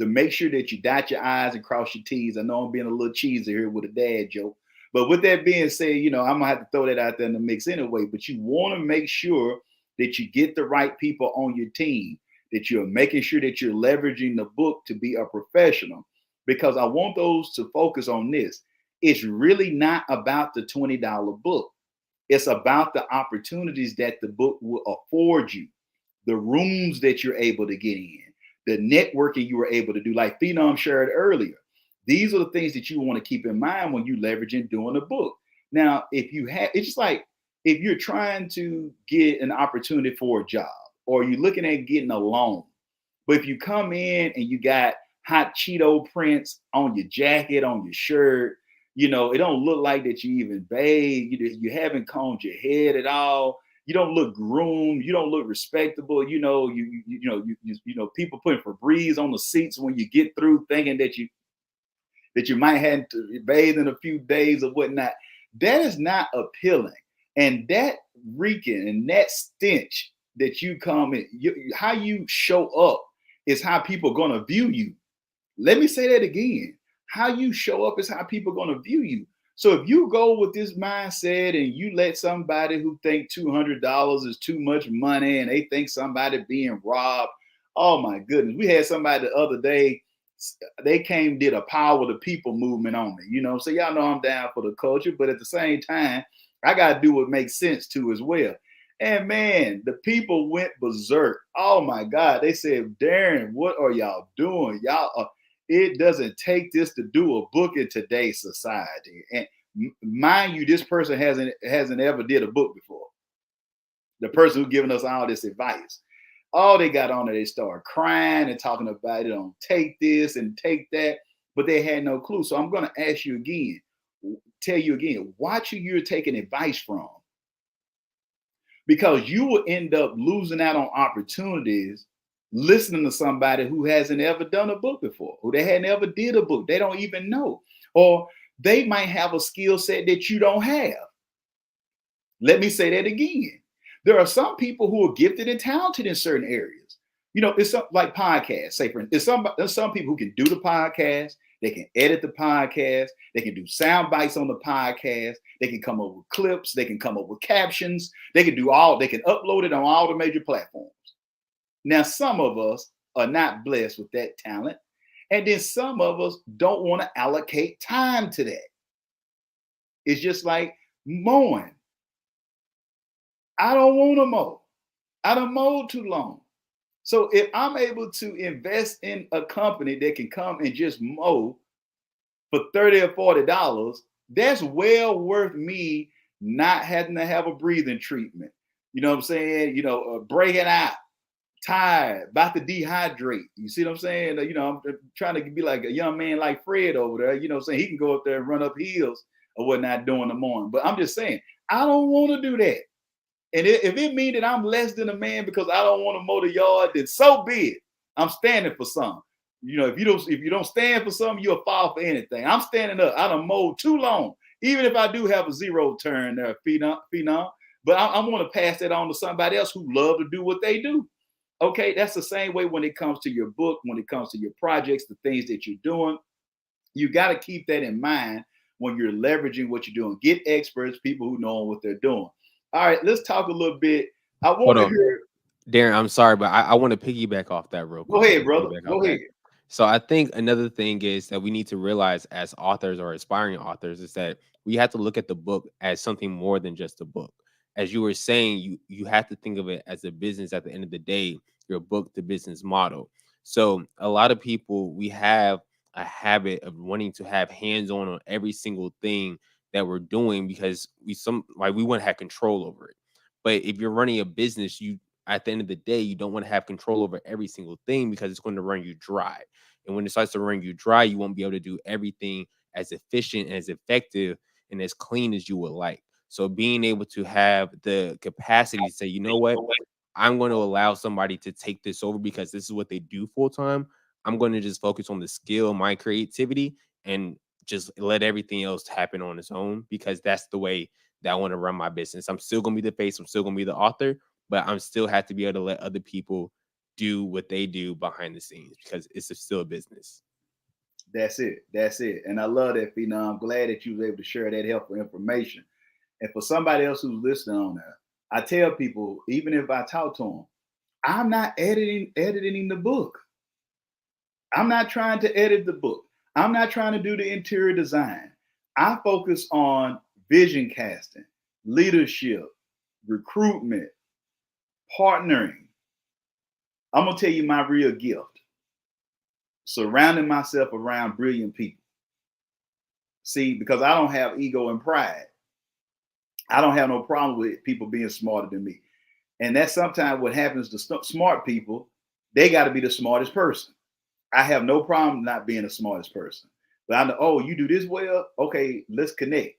to make sure that you dot your I's and cross your T's. I know I'm being a little cheesy here with a dad joke, but with that being said, you know, I'm gonna have to throw that out there in the mix anyway. But you want to make sure that you get the right people on your team, that you're making sure that you're leveraging the book to be a professional, because I want those to focus on this. It's really not about the $20 book. It's about the opportunities that the book will afford you, the rooms that you're able to get in, the networking you were able to do, like Phenom shared earlier. These are the things that you want to keep in mind when you leveraging doing a book. Now, if you have, it's just like if you're trying to get an opportunity for a job, or you're looking at getting a loan, but if you come in and you got hot Cheeto prints on your jacket, on your shirt, you know, it don't look like that you even bathed, you haven't combed your head at all, you don't look groomed, you don't look respectable, you know, you know, people putting Febreze on the seats when you get through, thinking that you might have to bathe in a few days or whatnot. That is not appealing. And that reeking and that stench that you come in, how you show up is how people are going to view you. Let me say that again. How you show up is how people are going to view you. So if you go with this mindset and you let somebody who think $200 is too much money and they think somebody being robbed, oh my goodness. We had somebody the other day, they did a power to people movement on me, you know. So y'all know I'm down for the culture, but at the same time, I got to do what makes sense too as well. And man, the people went berserk. Oh my God. They said, Darren, what are y'all doing? It doesn't take this to do a book in today's society. And mind you, this person hasn't ever did a book before. The person who's giving us all this advice. All they got on it, they started crying and talking about it. Don't take this and take that, but they had no clue. So I'm going to ask you again, tell you again, watch who you're taking advice from, because you will end up losing out on opportunities listening to somebody who hasn't ever done a book before, who they hadn't ever did a book. They don't even know, or they might have a skill set that you don't have. Let me say that again. There are some people who are gifted and talented in certain areas. You know, it's like podcasts. Say, for instance, there's some people who can do the podcast. They can edit the podcast. They can do sound bites on the podcast. They can come up with clips. They can come up with captions. They can upload it on all the major platforms. Now, some of us are not blessed with that talent. And then some of us don't want to allocate time to that. It's just like mowing. I don't want to mow. I done mowed too long. So if I'm able to invest in a company that can come and just mow for $30 or $40, that's well worth me not having to have a breathing treatment. You know what I'm saying? Breaking out, tired, about to dehydrate. You see what I'm saying? I'm trying to be like a young man like Fred over there. You know what I'm saying? He can go up there and run up hills or whatnot during the morning. But I'm just saying, I don't want to do that. And if it means that I'm less than a man because I don't want to mow the yard, then so be it. I'm standing for something. If you don't stand for something, you'll fall for anything. I'm standing up. I done mowed too long. Even if I do have a zero turn there, phenom. But I want to pass that on to somebody else who love to do what they do. Okay, that's the same way when it comes to your book, when it comes to your projects, the things that you're doing. You got to keep that in mind when you're leveraging what you're doing. Get experts, people who know what they're doing. All right, let's talk a little bit. I want to hear. Darren, I'm sorry, but I want to piggyback off that real quick. Go ahead, brother. Go ahead. So I think another thing is that we need to realize as authors or aspiring authors is that we have to look at the book as something more than just a book. As you were saying, you have to think of it as a business at the end of the day, your book, the business model. So a lot of people, we have a habit of wanting to have hands-on every single thing that we're doing because we want to have control over it. But if you're running a business, at the end of the day, you don't want to have control over every single thing because it's going to run you dry. And when it starts to run you dry, you won't be able to do everything as efficient and as effective and as clean as you would like. So being able to have the capacity to say, you know what, I'm going to allow somebody to take this over because this is what they do full time. I'm going to just focus on the skill, my creativity, and just let everything else happen on its own because that's the way that I want to run my business. I'm still going to be the face. I'm still going to be the author, but I'm still have to be able to let other people do what they do behind the scenes because it's still a business. That's it. And I love that, Phenom. I'm glad that you was able to share that helpful information. And for somebody else who's listening on there, I tell people, even if I talk to them, I'm not editing the book. I'm not trying to edit the book. I'm not trying to do the interior design. I focus on vision casting, leadership, recruitment, partnering. I'm going to tell you my real gift. Surrounding myself around brilliant people. See, because I don't have ego and pride. I don't have no problem with people being smarter than me. And that's sometimes what happens to smart people. They got to be the smartest person. I have no problem not being the smartest person. But I know, oh, you do this well? Okay, let's connect.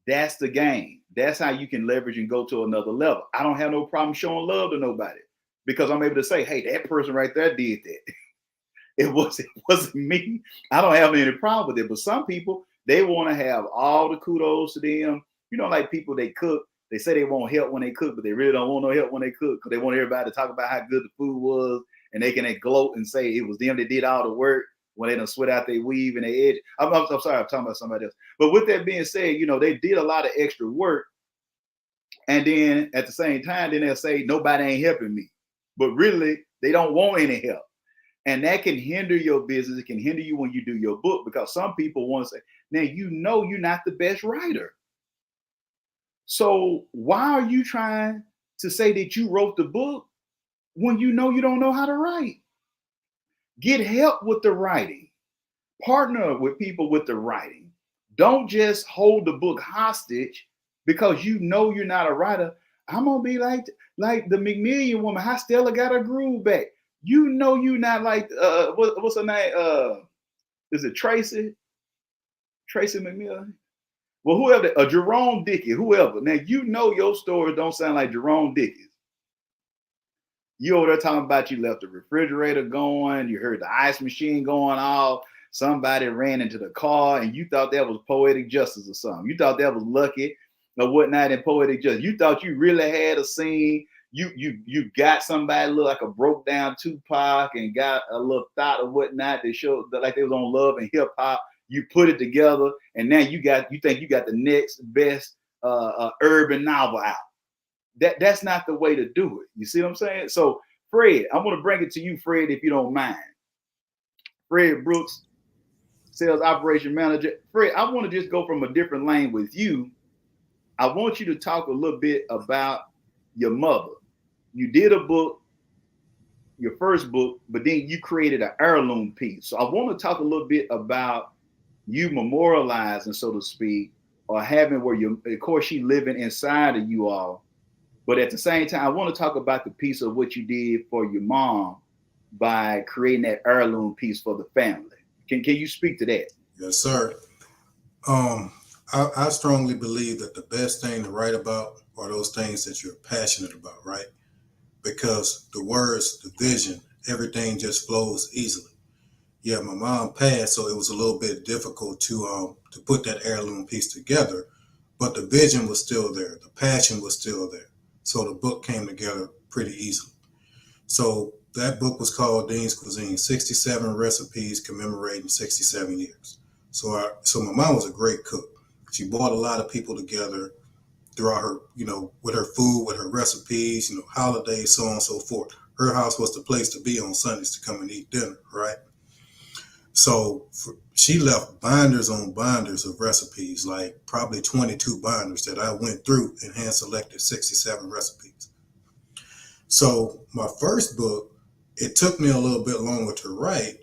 That's the game. That's how you can leverage and go to another level. I don't have no problem showing love to nobody because I'm able to say, hey, that person right there did that. It wasn't me. I don't have any problem with it. But some people, they want to have all the kudos to them. Like people, they cook. They say they want help when they cook, but they really don't want no help when they cook because they want everybody to talk about how good the food was. And they can gloat and say it was them that did all the work when they done sweat out their weave and their edge. I'm sorry, I'm talking about somebody else. But with that being said, they did a lot of extra work. And then at the same time, then they'll say, nobody ain't helping me. But really, they don't want any help. And that can hinder your business. It can hinder you when you do your book because some people want to say, now, you're not the best writer. So why are you trying to say that you wrote the book when you don't know how to write? Get help with the writing. Partner with people with the writing. Don't just hold the book hostage because you're not a writer. I'm going to be like the McMillian woman. How Stella got her groove back. You're not like what's her name? Is it Tracy McMillan? Well, whoever, Jerome Dickey, whoever. Now your stories don't sound like Jerome Dickey. You over there talking about you left the refrigerator going, you heard the ice machine going off, somebody ran into the car, and you thought that was poetic justice or something. You thought that was lucky or whatnot in poetic justice. You thought you really had a scene. You got somebody look like a broke down Tupac and got a little thought or whatnot that showed that like they was on Love and Hip Hop. You put it together, and now you think you got the next best urban novel out. That's not the way to do it. You see what I'm saying? So, Fred, I want to bring it to you, Fred, if you don't mind. Fred Brooks, Sales Operation Manager. Fred, I want to just go from a different lane with you. I want you to talk a little bit about your mother. You did a book, your first book, but then you created an heirloom piece. So I want to talk a little bit about you memorializing, so to speak, or having where you, of course, she living inside of you all. But at the same time, I want to talk about the piece of what you did for your mom by creating that heirloom piece for the family. Can you speak to that? Yes, sir. Um, I strongly believe that the best thing to write about are those things that you're passionate about, right? Because the words, the vision, everything just flows easily. Yeah, my mom passed, so it was a little bit difficult to put that heirloom piece together, but the vision was still there, the passion was still there, so the book came together pretty easily. So that book was called Dean's Cuisine: 67 Recipes Commemorating 67 Years. So my mom was a great cook. She brought a lot of people together throughout her, with her food, with her recipes, holidays, so on and so forth. Her house was the place to be on Sundays to come and eat dinner, right? So she left binders on binders of recipes, like probably 22 binders that I went through and hand selected 67 recipes. So my first book, it took me a little bit longer to write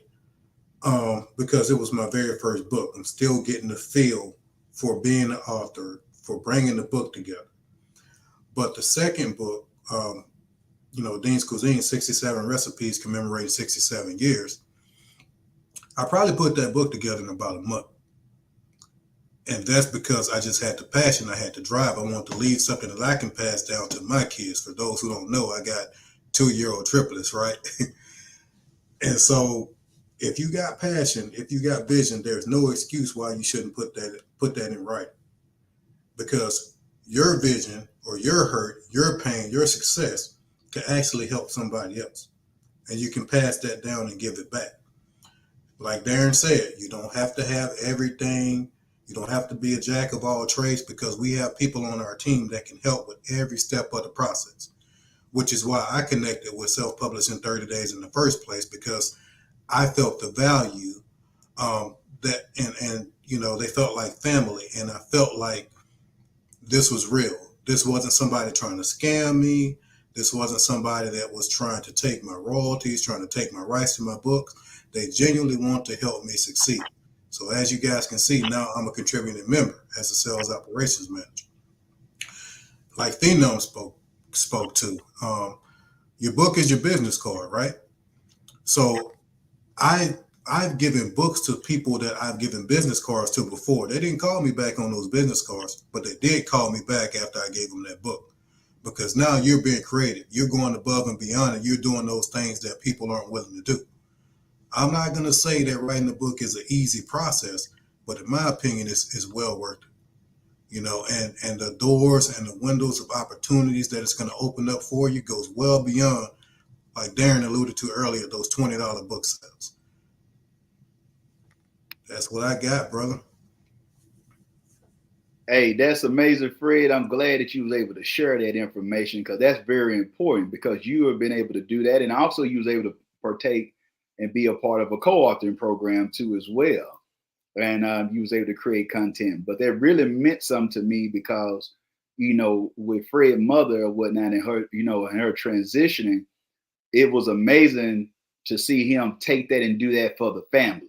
because it was my very first book. I'm still getting the feel for being an author, for bringing the book together. But the second book, Dean's Cuisine, 67 Recipes Commemorating 67 Years, I probably put that book together in about a month. And that's because I just had the passion, I had the drive. I want to leave something that I can pass down to my kids. For those who don't know, I got 2-year-old triplets, right? And so if you got passion, if you got vision, there's no excuse why you shouldn't put that in writing. Because your vision or your hurt, your pain, your success can actually help somebody else. And you can pass that down and give it back. Like Darren said, you don't have to have everything. You don't have to be a jack of all trades, because we have people on our team that can help with every step of the process, which is why I connected with Self-Publishing 30 Days in the first place, because I felt the value that, and they felt like family, and I felt like this was real. This wasn't somebody trying to scam me. This wasn't somebody that was trying to take my royalties, trying to take my rights to my books. They genuinely want to help me succeed. So as you guys can see, now I'm a contributing member as a sales operations manager. Like Phenom spoke to, your book is your business card, right? So I've given books to people that I've given business cards to before. They didn't call me back on those business cards, but they did call me back after I gave them that book. Because now you're being creative. You're going above and beyond, and you're doing those things that people aren't willing to do. I'm not going to say that writing a book is an easy process, but in my opinion, it's well worth it. And the doors and the windows of opportunities that it's going to open up for you goes well beyond, like Darren alluded to earlier, those $20 book sales. That's what I got, brother. Hey, that's amazing, Fred. I'm glad that you was able to share that information, because that's very important, because you have been able to do that. And also you was able to partake and be a part of a co-authoring program too as well. And you was able to create content. But that really meant something to me, because, with Fred's mother or whatnot, and her, and her transitioning, it was amazing to see him take that and do that for the family.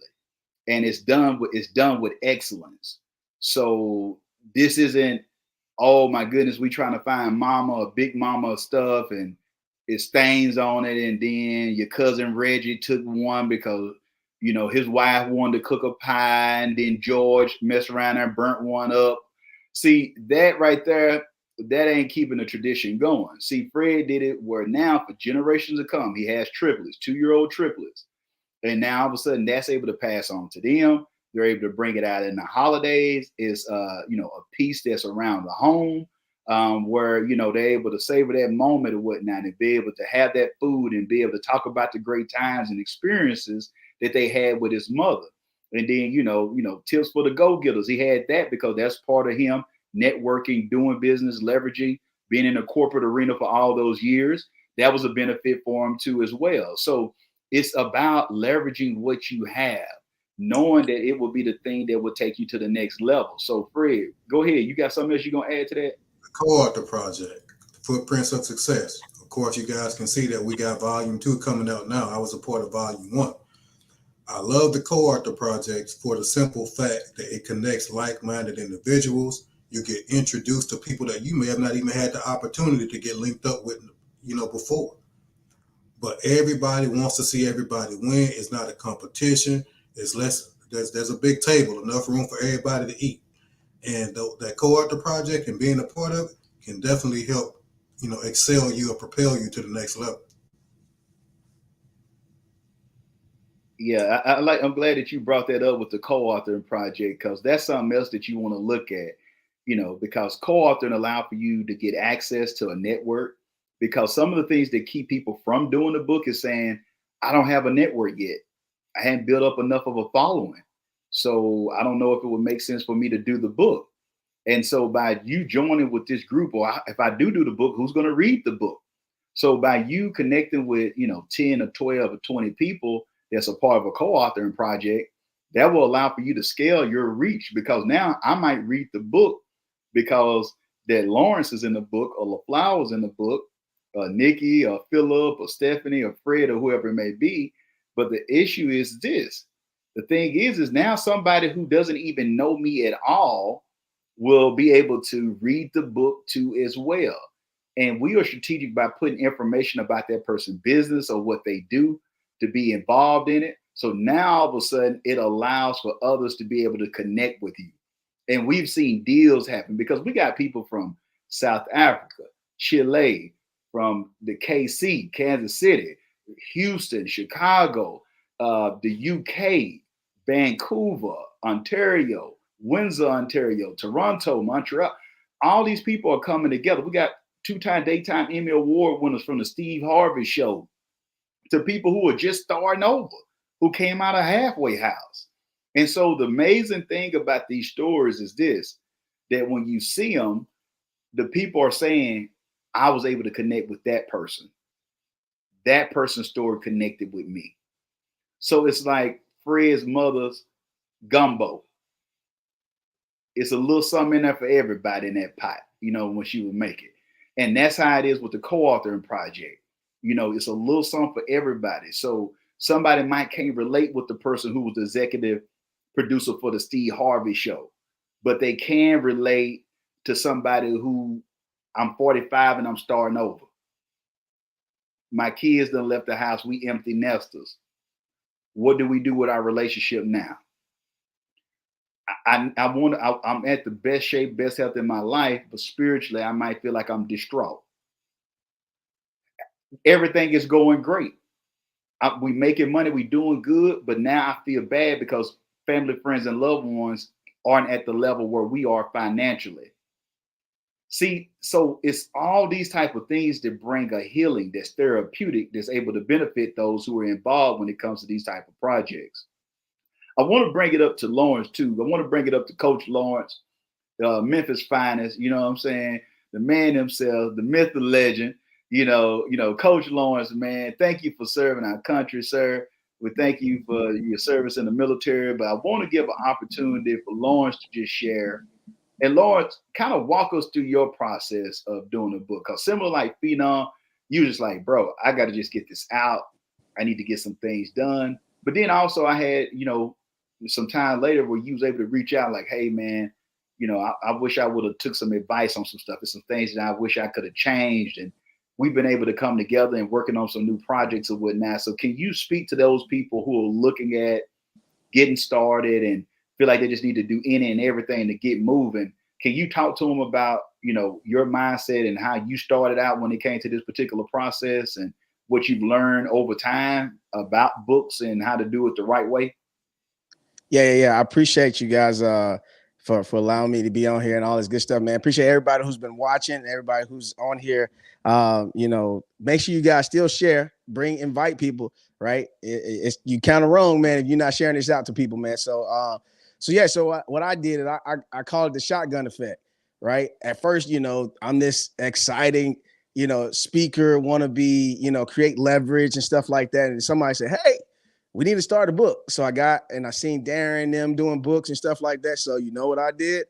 And it's done with excellence. So this isn't, oh my goodness, we trying to find mama or big mama stuff and it stains on it, and then your cousin Reggie took one because his wife wanted to cook a pie, and then George messed around and burnt one up. See, that right there, that ain't keeping the tradition going. See, Fred did it where now for generations to come, he has triplets, 2-year-old triplets. And now all of a sudden that's able to pass on to them. They're able to bring it out in the holidays. It's a piece that's around the home, where they're able to savor that moment or whatnot, and be able to have that food and be able to talk about the great times and experiences that they had with his mother. And then tips for the go-getters. He had that because that's part of him networking, doing business, leveraging, being in the corporate arena for all those years. That was a benefit for him too as well. So it's about leveraging what you have, knowing that it will be the thing that will take you to the next level. So Fred, go ahead. You got something else you're going to add to that? The co-author project. Footprints of Success. Of course, you guys can see that we got volume 2 coming out now. I was a part of volume 1. I love the co-author project for the simple fact that it connects like-minded individuals. You get introduced to people that you may have not even had the opportunity to get linked up with, before. But everybody wants to see everybody win. It's not a competition. It's less. There's a big table, enough room for everybody to eat. And that co-author project and being a part of it can definitely help, excel you or propel you to the next level. Yeah, I'm glad that you brought that up with the co-authoring project, because that's something else that you want to look at, because co-authoring allow for you to get access to a network. Because some of the things that keep people from doing the book is saying, I don't have a network yet. I hadn't built up enough of a following. So I don't know if it would make sense for me to do the book. And so by you joining with this group, or if I do the book, who's going to read the book? So by you connecting with, 10 or 12 or 20 people that's a part of a co-authoring project, that will allow for you to scale your reach, because now I might read the book because that Lawrence is in the book, or LaFleur's in the book, Nikki or Philip or Stephanie or Fred or whoever it may be. But the issue is this. The thing is now somebody who doesn't even know me at all will be able to read the book too as well. And we are strategic by putting information about that person's business or what they do to be involved in it. So now all of a sudden it allows for others to be able to connect with you. And we've seen deals happen because we got people from South Africa, Chile, from the KC, Kansas City, Houston, Chicago, the UK, Vancouver, Ontario, Windsor, Ontario, Toronto, Montreal. All these people are coming together. We got 2-time daytime Emmy Award winners from the Steve Harvey Show to people who are just starting over, who came out of halfway house. And so the amazing thing about these stories is this, that when you see them, the people are saying, I was able to connect with that person. That person's story connected with me. So it's like Fred's mother's gumbo. It's a little something in there for everybody in that pot, when she would make it. And that's how it is with the co-authoring project. It's a little something for everybody. So somebody might can't relate with the person who was the executive producer for the Steve Harvey Show, but they can relate to somebody who, I'm 45 and I'm starting over. My kids done left the house. We empty nesters. What do we do with our relationship now? I'm at the best shape, best health in my life, but spiritually, I might feel like I'm distraught. Everything is going great. We making money, we doing good, but now I feel bad because family, friends, and loved ones aren't at the level where we are financially. See, so it's all these type of things that bring a healing that's therapeutic, that's able to benefit those who are involved when it comes to these type of projects. I want to bring it up to Lawrence too. I want to bring it up to Coach Lawrence, Memphis finest, you know what I'm saying? The man himself, the myth, the legend, Coach Lawrence, man, thank you for serving our country, sir. We thank you for your service in the military, but I want to give an opportunity for Lawrence to just share. And Lawrence, kind of walk us through your process of doing a book. Because similar like Phenom, you just like, bro, I got to just get this out. I need to get some things done. But then also I had, some time later where you was able to reach out like, hey, man, I wish I would have took some advice on some stuff. There's some things that I wish I could have changed. And we've been able to come together and working on some new projects and whatnot. So can you speak to those people who are looking at getting started and feel like they just need to do any and everything to get moving? Can you talk to them about, your mindset and how you started out when it came to this particular process and what you've learned over time about books and how to do it the right way? Yeah. I appreciate you guys for allowing me to be on here and all this good stuff, man. Appreciate everybody who's been watching, everybody who's on here. Make sure you guys still share, invite people, right? It's you kind of wrong, man, if you're not sharing this out to people, man. So what I did is I call it the shotgun effect, right? At first, I'm this exciting, speaker, want to be, create leverage and stuff like that. And somebody said, hey, we need to start a book. So I seen Darren and them doing books and stuff like that. So you know what I did?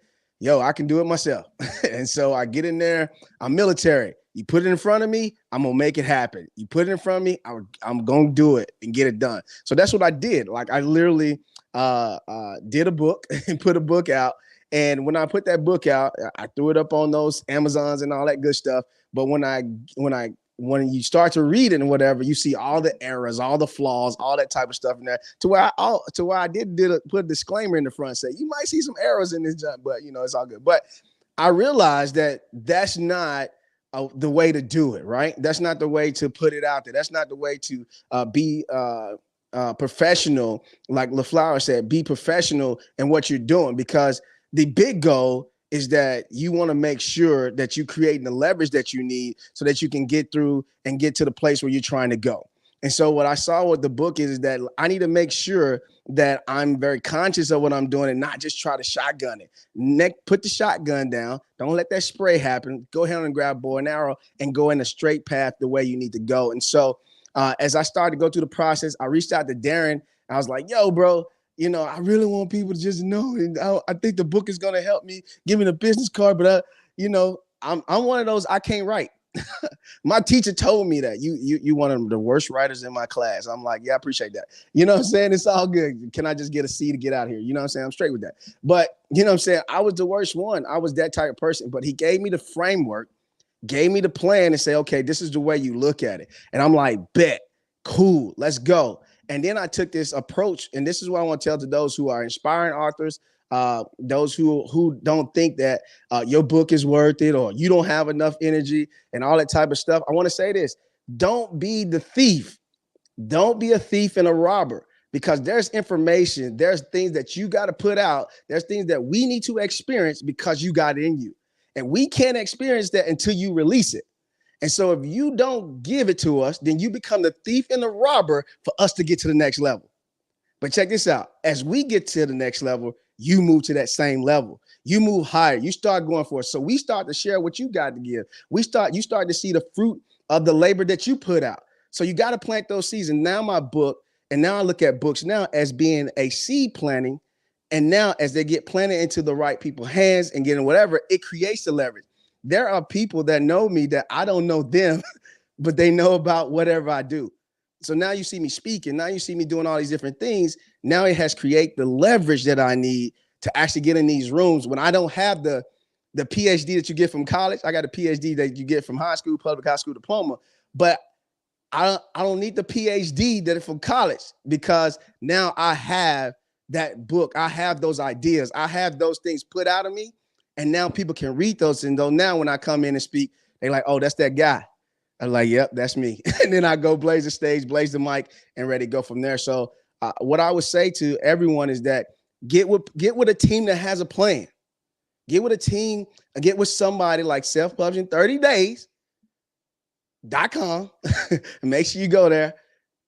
I can do it myself. And so I get in there. I'm military. You put it in front of me, I'm gonna make it happen. You put it in front of me, I'm gonna do it and get it done. So that's what I did. Like I literally did a book and put a book out. And when I put that book out, I threw it up on those Amazons and all that good stuff. But when you start to read it and whatever, you see all the errors, all the flaws, all that type of stuff in there. To where I did put a disclaimer in the front, say you might see some errors in this junk, but it's all good. But I realized that that's not the way to do it, right? That's not the way to put it out there. That's not the way to be professional. Like LaFlower said, be professional in what you're doing, because the big goal is that you want to make sure that you create the leverage that you need so that you can get through and get to the place where you're trying to go. And so what I saw with the book is that I need to make sure that I'm very conscious of what I'm doing and not just try to shotgun it. Put the shotgun down. Don't let that spray happen. Go ahead and grab bow and arrow and go in a straight path the way you need to go. And so as I started to go through the process, I reached out to Darren. I was like, yo, bro, I really want people to just know. And I think the book is going to help me. Give me the business card. But, I'm one of those, I can't write. My teacher told me that you one of the worst writers in my class. I'm like, yeah, I appreciate that. You know what I'm saying? It's all good. Can I just get a C to get out here? You know what I'm saying? I'm straight with that. But you know what I'm saying? I was the worst one. I was that type of person, but he gave me the framework, gave me the plan and say, okay, this is the way you look at it. And I'm like, bet, cool, let's go. And then I took this approach, and this is what I want to tell to those who are inspiring authors, those who don't think that your book is worth it, or you don't have enough energy and all that type of stuff. I want to say this: don't be the thief. Don't be a thief and a robber, because there's information, there's things that you got to put out. There's things that we need to experience because you got it in you, and we can't experience that until you release it. And so if you don't give it to us, then you become the thief and the robber for us to get to the next level. But check this out. As we get to the next level, you move to that same level. You move higher. You start going for it. So we start to share what you got to give. You start to see the fruit of the labor that you put out. So you got to plant those seeds. And now my book, and now I look at books now as being a seed planting. And now as they get planted into the right people's hands and getting whatever, it creates the leverage. There are people that know me that I don't know them, but they know about whatever I do. So now you see me speaking. Now you see me doing all these different things. Now it has created the leverage that I need to actually get in these rooms when I don't have the PhD that you get from college. I got a PhD that you get from high school, public high school diploma, but I don't need the PhD that is from college, because now I have that book. I have those ideas. I have those things put out of me. And now people can read those. And though now when I come in and speak, they're like, oh, that's that guy. I'm like, yep, that's me. And then I go blaze the stage, blaze the mic, and ready to go from there. So what I would say to everyone is that get with a team that has a plan. Get with a team, get with somebody like Self-Publishing 30days.com. Make sure you go there.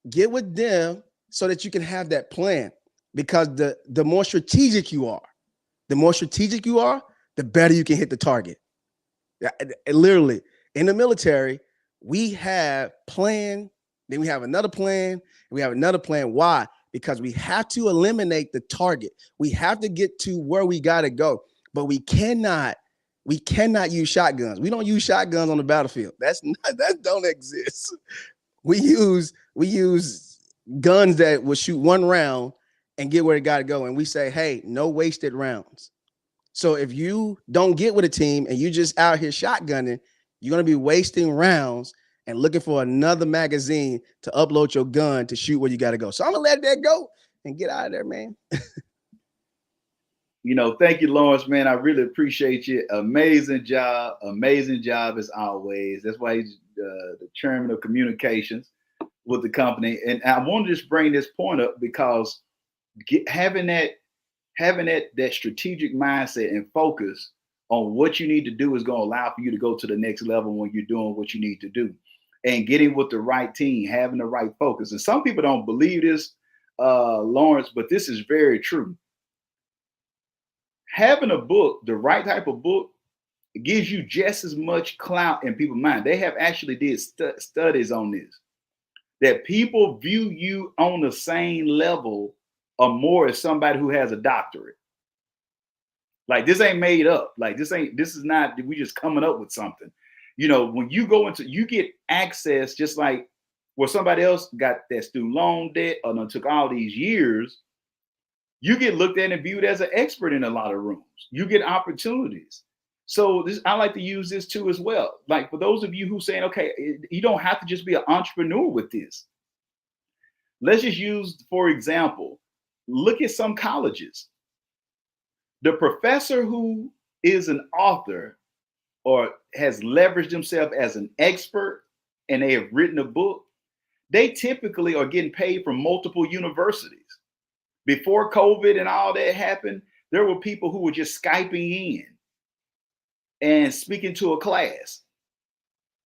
Get with them so that you can have that plan. Because the more strategic you are, the better you can hit the target. Literally, in the military, we have plan, then we have another plan, and we have another plan. Why? Because we have to eliminate the target. We have to get to where we got to go, but we cannot use shotguns. We don't use shotguns on the battlefield. That don't exist. We use guns that will shoot one round and get where it got to go. And we say, hey, no wasted rounds. So if you don't get with a team and you just out here shotgunning, you're going to be wasting rounds and looking for another magazine to upload your gun to shoot where you got to go. So I'm going to let that go and get out of there, man. Thank you, Lawrence, man. I really appreciate you. Amazing job as always. That's why he's the chairman of communications with the company. And I want to just bring this point up because having that strategic mindset and focus on what you need to do is going to allow for you to go to the next level when you're doing what you need to do, and getting with the right team, having the right focus. And some people don't believe this, Lawrence, but this is very true. Having a book, the right type of book, it gives you just as much clout in people's mind. They have actually did studies on this, that people view you on the same level or more as somebody who has a doctorate. Like, this ain't made up. Like, this is not, we just coming up with something. You know, when you go into, you get access just like where somebody else got that student loan debt or done took all these years, you get looked at and viewed as an expert in a lot of rooms. You get opportunities. So this, I like to use this too as well. Like for those of you who saying, okay, you don't have to just be an entrepreneur with this. Let's just use, for example, look at some colleges. The professor who is an author or has leveraged himself as an expert and they have written a book, they typically are getting paid from multiple universities. Before COVID and all that happened, there were people who were just Skyping in and speaking to a class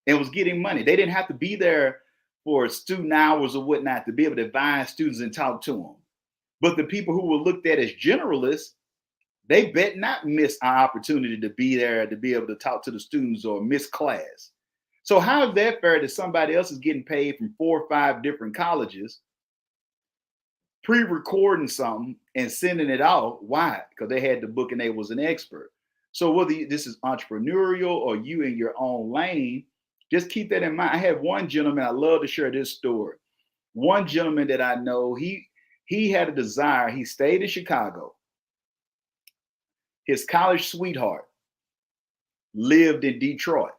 and was getting money. They didn't have to be there for student hours or whatnot to be able to advise students and talk to them. But the people who were looked at as generalists, they bet not miss an opportunity to be there to be able to talk to the students or miss class. So how is that fair that somebody else is getting paid from 4 or 5 different colleges, pre-recording something and sending it out? Why? Because they had the book and they was an expert. So whether this is entrepreneurial or you in your own lane, just keep that in mind. I have one gentleman, I love to share this story. One gentleman that I know, he had a desire. He stayed in Chicago. His college sweetheart lived in Detroit.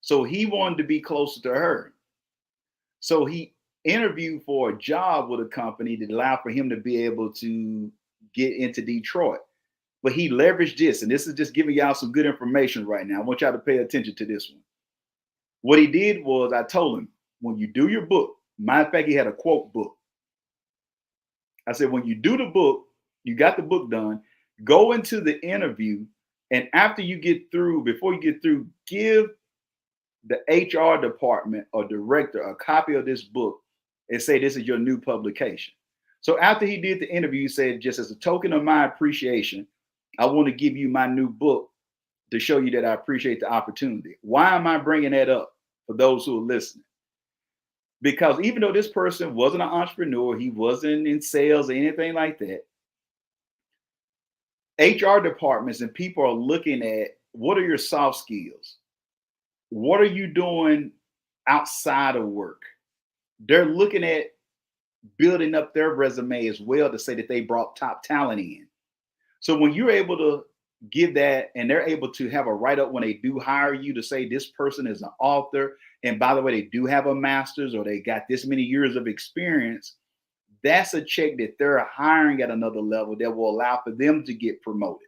So he wanted to be closer to her. So he interviewed for a job with a company that allowed for him to be able to get into Detroit. But he leveraged this, and this is just giving y'all some good information right now. I want y'all to pay attention to this one. What he did was, I told him, when you do your book, matter of fact, he had a quote book. I said, when you do the book, you got the book done, go into the interview, and after you get through, before you get through, give the HR department or director a copy of this book and say, this is your new publication. So after he did the interview, he said, just as a token of my appreciation, I want to give you my new book to show you that I appreciate the opportunity. Why am I bringing that up for those who are listening? Because even though this person wasn't an entrepreneur, he wasn't in sales or anything like that, HR departments and people are looking at, what are your soft skills? What are you doing outside of work? They're looking at building up their resume as well to say that they brought top talent in. So when you're able to give that, and they're able to have a write-up when they do hire you to say this person is an author, and by the way, they do have a master's or they got this many years of experience, that's a check that they're hiring at another level that will allow for them to get promoted.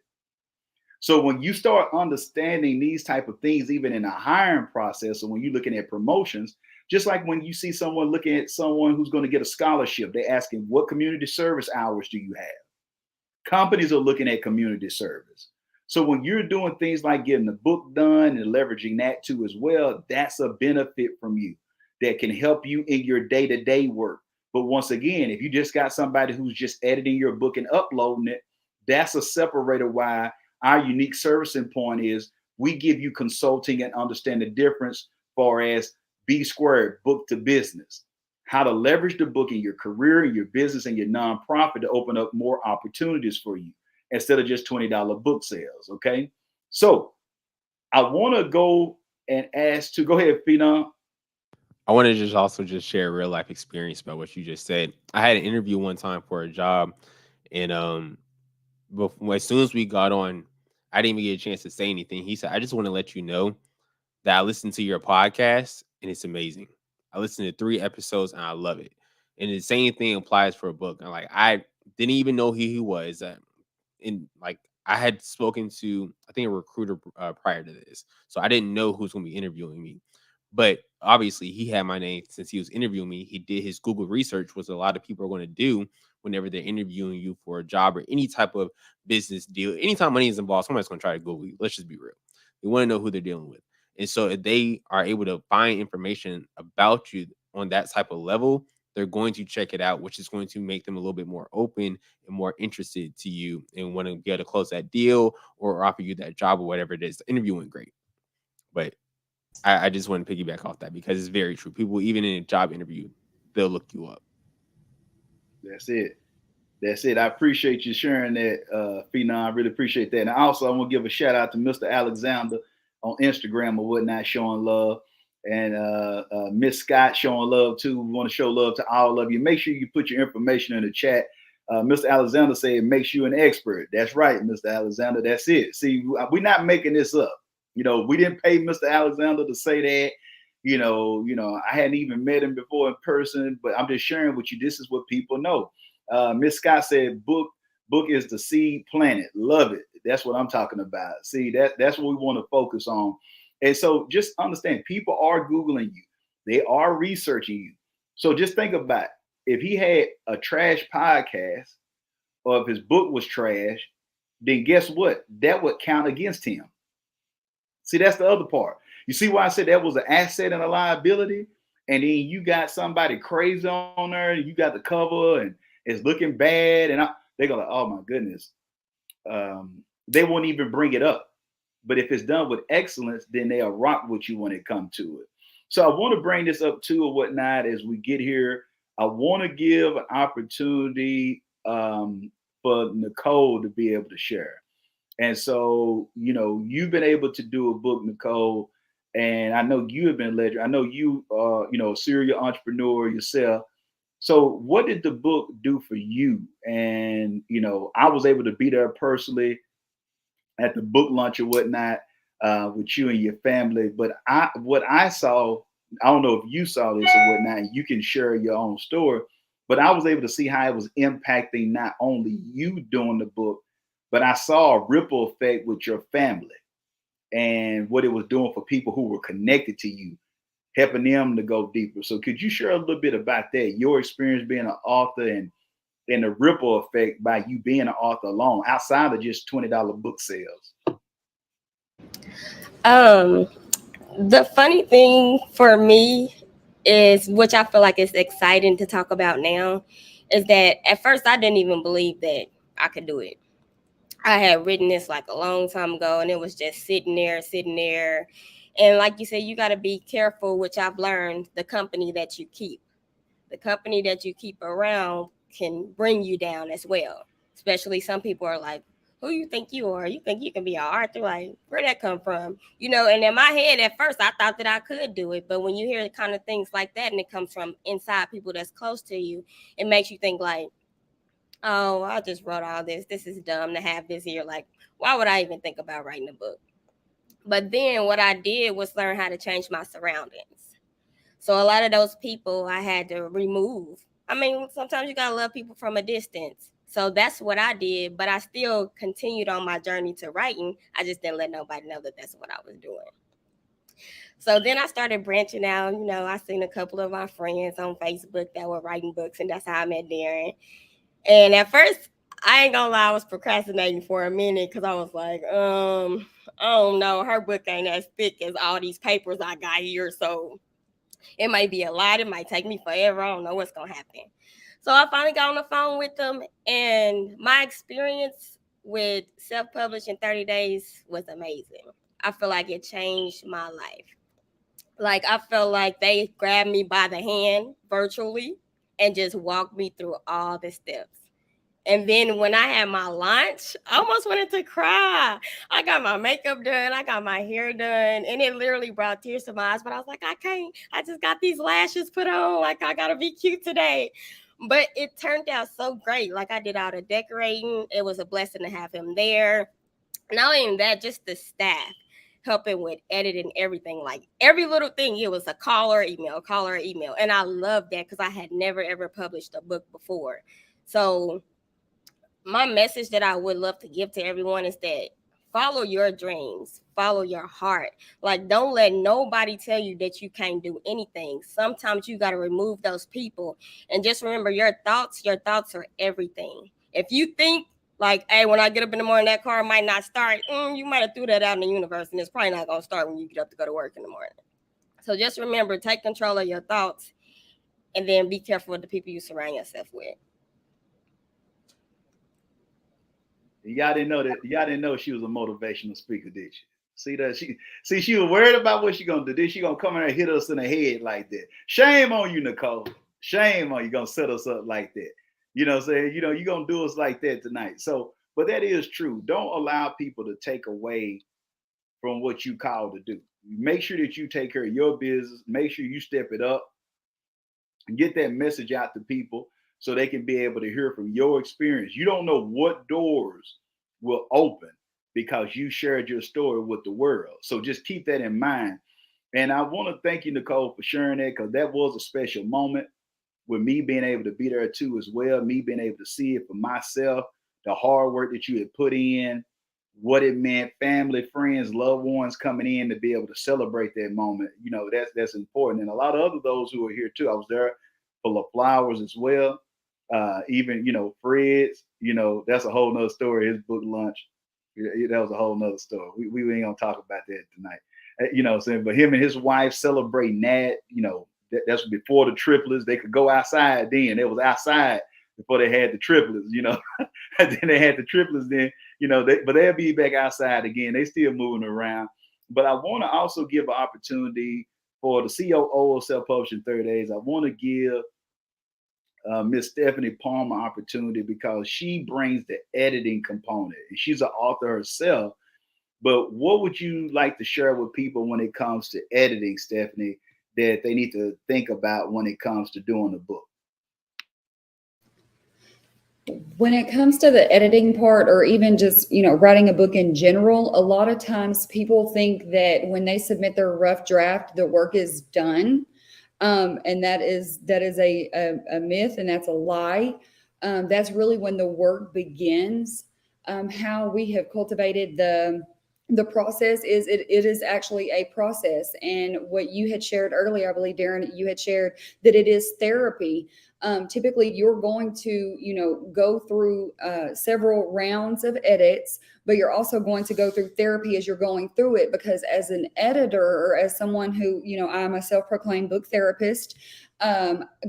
So when you start understanding these type of things, even in a hiring process, or when you're looking at promotions, just like when you see someone looking at someone who's going to get a scholarship, they're asking, what community service hours do you have? Companies are looking at community service. So when you're doing things like getting the book done and leveraging that too as well, that's a benefit from you that can help you in your day-to-day work. But once again, if you just got somebody who's just editing your book and uploading it, that's a separator. Why our unique servicing point is we give you consulting and understand the difference far as B squared, book to business, how to leverage the book in your career and your business and your nonprofit to open up more opportunities for you instead of just $20 book sales. Okay. So I want to go and ask to go ahead, Phenom. I want to just also just share a real life experience about what you just said. I had an interview one time for a job, and as soon as we got on, I didn't even get a chance to say anything. He said, "I just want to let you know that I listened to your podcast and it's amazing. I listened to 3 episodes and I love it." And the same thing applies for a book. And like, I didn't even know who he was. And like, I had spoken to, I think, a recruiter prior to this, so I didn't know who's going to be interviewing me. But obviously, he had my name since he was interviewing me. He did his Google research, which a lot of people are going to do whenever they're interviewing you for a job or any type of business deal. Anytime money is involved, somebody's going to try to Google you. Let's just be real. They want to know who they're dealing with. And so if they are able to find information about you on that type of level, they're going to check it out, which is going to make them a little bit more open and more interested to you and want to be able to close that deal or offer you that job or whatever it is. The interview went great. But I just want to piggyback off that because it's very true. People, even in a job interview, they'll look you up. That's it. That's it. I appreciate you sharing that, Phenom. I really appreciate that. And also, I want to give a shout out to Mr. Alexander on Instagram or whatnot, showing love. And Miss Scott showing love too. We want to show love to all of you. Make sure you put your information in the chat. Mr. Alexander said, makes you an expert. That's right, Mr. Alexander. That's it. See, we're not making this up. We didn't pay Mr. Alexander to say that. I hadn't even met him before in person, but I'm just sharing with you. This is what people know. Miss Scott said, book is the seed planet. Love it. That's what I'm talking about. See, that's what we want to focus on. And so just understand, people are Googling you. They are researching you. So just think about it. If he had a trash podcast or if his book was trash, then guess what? That would count against him. See, that's the other part. You see why I said that was an asset and a liability? And then you got somebody crazy on there, and you got the cover and it's looking bad. And they go like, oh my goodness. They won't even bring it up. But if it's done with excellence, then they'll rock with you when it comes to it. So I want to bring this up too or whatnot as we get here. I want to give an opportunity for Nicole to be able to share. And so, you've been able to do a book, Nicole, and I know you have been ledger. I know you are, a serial entrepreneur yourself. So what did the book do for you? And, I was able to be there personally at the book launch or whatnot with you and your family. But what I saw, I don't know if you saw this or whatnot, you can share your own story, but I was able to see how it was impacting not only you doing the book, but I saw a ripple effect with your family and what it was doing for people who were connected to you, helping them to go deeper. So could you share a little bit about that, your experience being an author and the ripple effect by you being an author alone, outside of just $20 book sales? The funny thing for me is, which I feel like is exciting to talk about now, is that at first I didn't even believe that I could do it. I had written this like a long time ago, and it was just sitting there. And like you said, you got to be careful, which I've learned, the company that you keep. The company that you keep around can bring you down as well. Especially some people are like, who you think you are? You think you can be an author? Like, where'd that come from? And in my head at first, I thought that I could do it. But when you hear kind of things like that, and it comes from inside people that's close to you, it makes you think like, oh, I just wrote all this. This is dumb to have this here. Like, why would I even think about writing a book? But then what I did was learn how to change my surroundings. So a lot of those people I had to remove. I mean, sometimes you got to love people from a distance. So that's what I did. But I still continued on my journey to writing. I just didn't let nobody know that that's what I was doing. So then I started branching out. I seen a couple of my friends on Facebook that were writing books, and that's how I met Darren. And at first, I ain't gonna lie, I was procrastinating for a minute because I was like, I don't know, her book ain't as thick as all these papers I got here. So it might be a lot. It might take me forever. I don't know what's gonna happen. So I finally got on the phone with them, and my experience with self-published in 30 days was amazing. I feel like it changed my life. Like, I felt like they grabbed me by the hand virtually and just walked me through all the steps. And then when I had my launch, I almost wanted to cry. I got my makeup done. I got my hair done. And it literally brought tears to my eyes. But I was like, I can't. I just got these lashes put on. Like, I got to be cute today. But it turned out so great. Like, I did all the decorating. It was a blessing to have him there. Not only that, just the staff helping with editing everything, like every little thing. It was a call or email. And I loved that because I had never, ever published a book before. So my message that I would love to give to everyone is that follow your dreams, follow your heart. Like, don't let nobody tell you that you can't do anything. Sometimes you got to remove those people and just remember your thoughts are everything. If you think like, hey, when I get up in the morning, that car might not start, you might have threw that out in the universe, and it's probably not going to start when you get up to go to work in the morning. So just remember, take control of your thoughts, and then be careful with the people you surround yourself with. Y'all didn't know she was a motivational speaker, did you? See that she was worried about what she gonna do. Then she gonna come in and hit us in the head like that. Shame on you, Nicole. Shame on you, gonna set us up like that. You know what I'm saying? You're gonna do us like that tonight. So, but that is true. Don't allow people to take away from what you called to do. Make sure that you take care of your business. Make sure you step it up and get that message out to people so they can be able to hear from your experience. You don't know what doors will open because you shared your story with the world. So just keep that in mind. And I want to thank you, Nicole, for sharing that, because that was a special moment with me being able to be there too as well, me being able to see it for myself, the hard work that you had put in, what it meant, family, friends, loved ones coming in to be able to celebrate that moment. You know, that's important. And a lot of other those who are here too. I was there for the flowers as well. Even, you know, Fred's, you know, that's a whole nother story. His book lunch, that was a whole nother story. We ain't gonna talk about that tonight. You know what I'm saying? But him and his wife celebrating that, you know, that's before the triplets. They could go outside then. It was outside before they had the triplets, you know. And then they had the triplets then, you know, but they'll be back outside again. They still moving around. But I want to also give an opportunity for the COO of Self-Publishing 30 Days. I want to give Miss Stephanie Palmer opportunity because she brings the editing component. And she's an author herself. But what would you like to share with people when it comes to editing, Stephanie, that they need to think about when it comes to doing a book? When it comes to the editing part, or even just, you know, writing a book in general, a lot of times people think that when they submit their rough draft, the work is done. And that is a myth, and that's a lie. That's really when the work begins. How we have cultivated the process is it is actually a process. And what you had shared earlier, I believe, Darren, you had shared that it is therapy. Typically you're going to, you know, go through several rounds of edits, but you're also going to go through therapy as you're going through it, because as an editor, or as someone who, you know, I'm a self-proclaimed book therapist,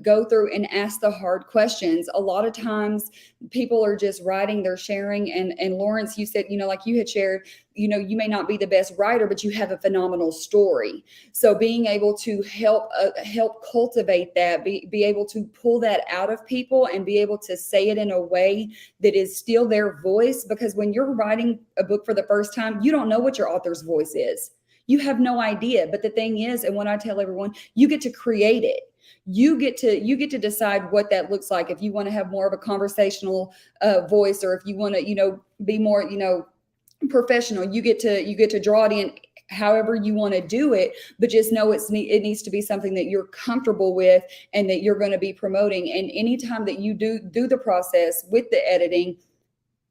go through and ask the hard questions. A lot of times people are just writing, they're sharing. And Lawrence, you said, you know, like you had shared, you know, you may not be the best writer, but you have a phenomenal story. So being able to help cultivate that, be able to pull that out of people and be able to say it in a way that is still their voice. Because when you're writing a book for the first time, you don't know what your author's voice is. You have no idea. But the thing is, and when I tell everyone, you get to create it. You get to decide what that looks like. If you want to have more of a conversational voice, or if you want to, you know, be more, you know, professional, you get to draw it in however you want to do it. But just know it needs to be something that you're comfortable with and that you're going to be promoting. And anytime that you do the process with the editing,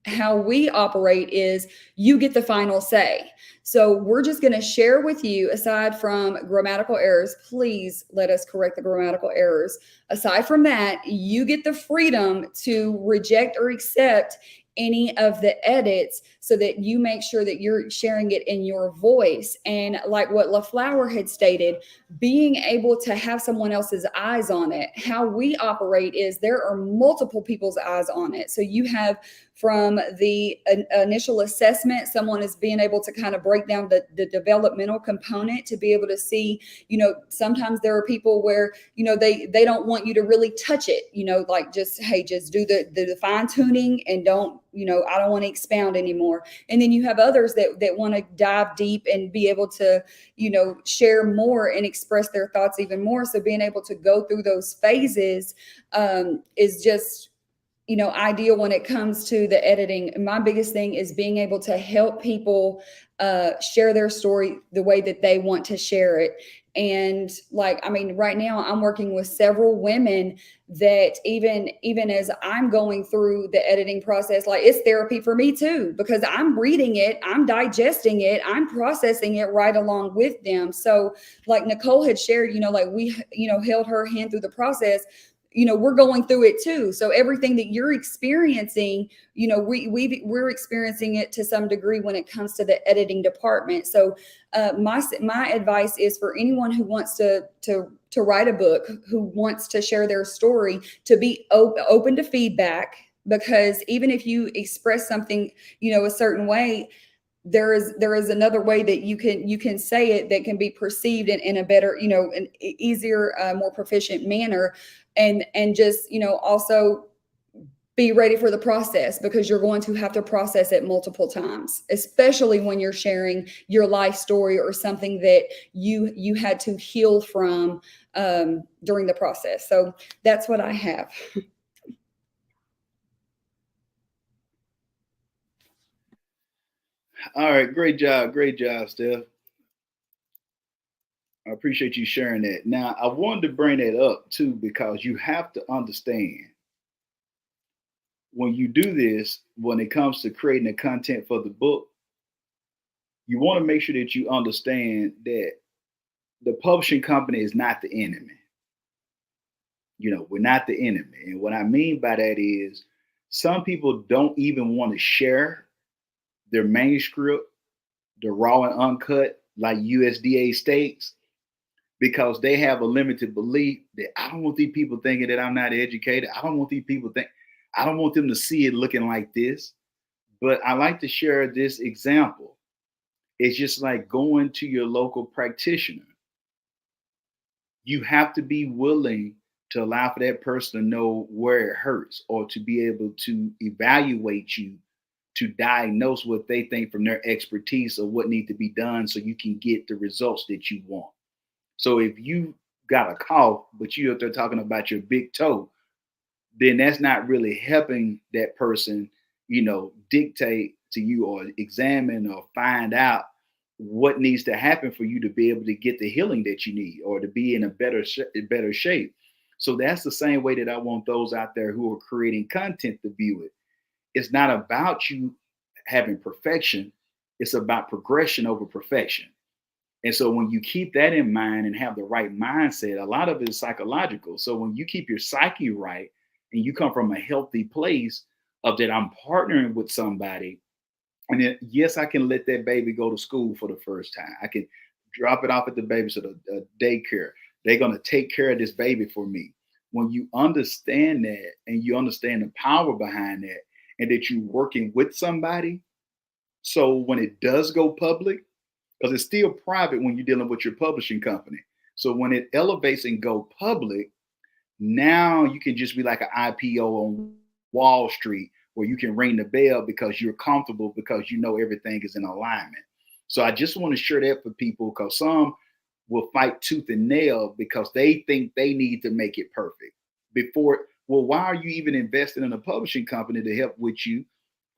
how we operate is you get the final say. So we're just going to share with you, aside from grammatical errors, please let us correct the grammatical errors. Aside from that, you get the freedom to reject or accept any of the edits, so that you make sure that you're sharing it in your voice. And like what LaFlower had stated, being able to have someone else's eyes on it. How we operate is there are multiple people's eyes on it. So you have, from the initial assessment, someone is being able to kind of break down the developmental component to be able to see, you know, sometimes there are people where, you know, they don't want you to really touch it, you know, like just, hey, just do the fine tuning and don't, you know, I don't want to expound anymore. And then you have others that want to dive deep and be able to, you know, share more and express their thoughts even more. So being able to go through those phases is just, you know, ideal when it comes to the editing. My biggest thing is being able to help people share their story the way that they want to share it. And like, I mean, right now I'm working with several women that even as I'm going through the editing process, like it's therapy for me too, because I'm reading it, I'm digesting it, I'm processing it right along with them. So like Nicole had shared, you know, like we, you know, held her hand through the process. You know, we're going through it too. So everything that you're experiencing, you know, we're experiencing it to some degree when it comes to the editing department. So my advice is for anyone who wants to write a book, who wants to share their story, to be open to feedback. Because even if you express something, you know, a certain way, there is another way that you can say it that can be perceived in a better, you know, an easier, more proficient manner. And just, you know, also be ready for the process, because you're going to have to process it multiple times, especially when you're sharing your life story or something that you had to heal from during the process. So that's what I have. All right, great job, Steph. I appreciate you sharing that. Now, I wanted to bring that up too because you have to understand when you do this, when it comes to creating the content for the book, you want to make sure that you understand that the publishing company is not the enemy. We're not the enemy. And what I mean by that is some people don't even want to share their manuscript, the raw and uncut, like USDA states, because they have a limited belief that I don't want these people thinking that I'm not educated. I don't want these people I don't want them to see it looking like this. But I like to share this example. It's just like going to your local practitioner. You have to be willing to allow for that person to know where it hurts or to be able to evaluate you, to diagnose what they think from their expertise of what needs to be done so you can get the results that you want. So if you got a cough, but you're there talking about your big toe, then that's not really helping that person, dictate to you or examine or find out what needs to happen for you to be able to get the healing that you need or to be in a better shape. So that's the same way that I want those out there who are creating content to view it. It's not about you having perfection. It's about progression over perfection. And so when you keep that in mind and have the right mindset, a lot of it is psychological. So when you keep your psyche right and you come from a healthy place of that I'm partnering with somebody, and then yes, I can let that baby go to school for the first time. I can drop it off at the babysitter daycare. They're gonna take care of this baby for me. When you understand that and you understand the power behind that, and that you're working with somebody, so when it does go public, because it's still private when you're dealing with your publishing company. So when it elevates and go public, now you can just be like an IPO on Wall Street where you can ring the bell because you're comfortable because you know everything is in alignment. So I just want to share that for people because some will fight tooth and nail because they think they need to make it perfect before. Well, why are you even investing in a publishing company to help with you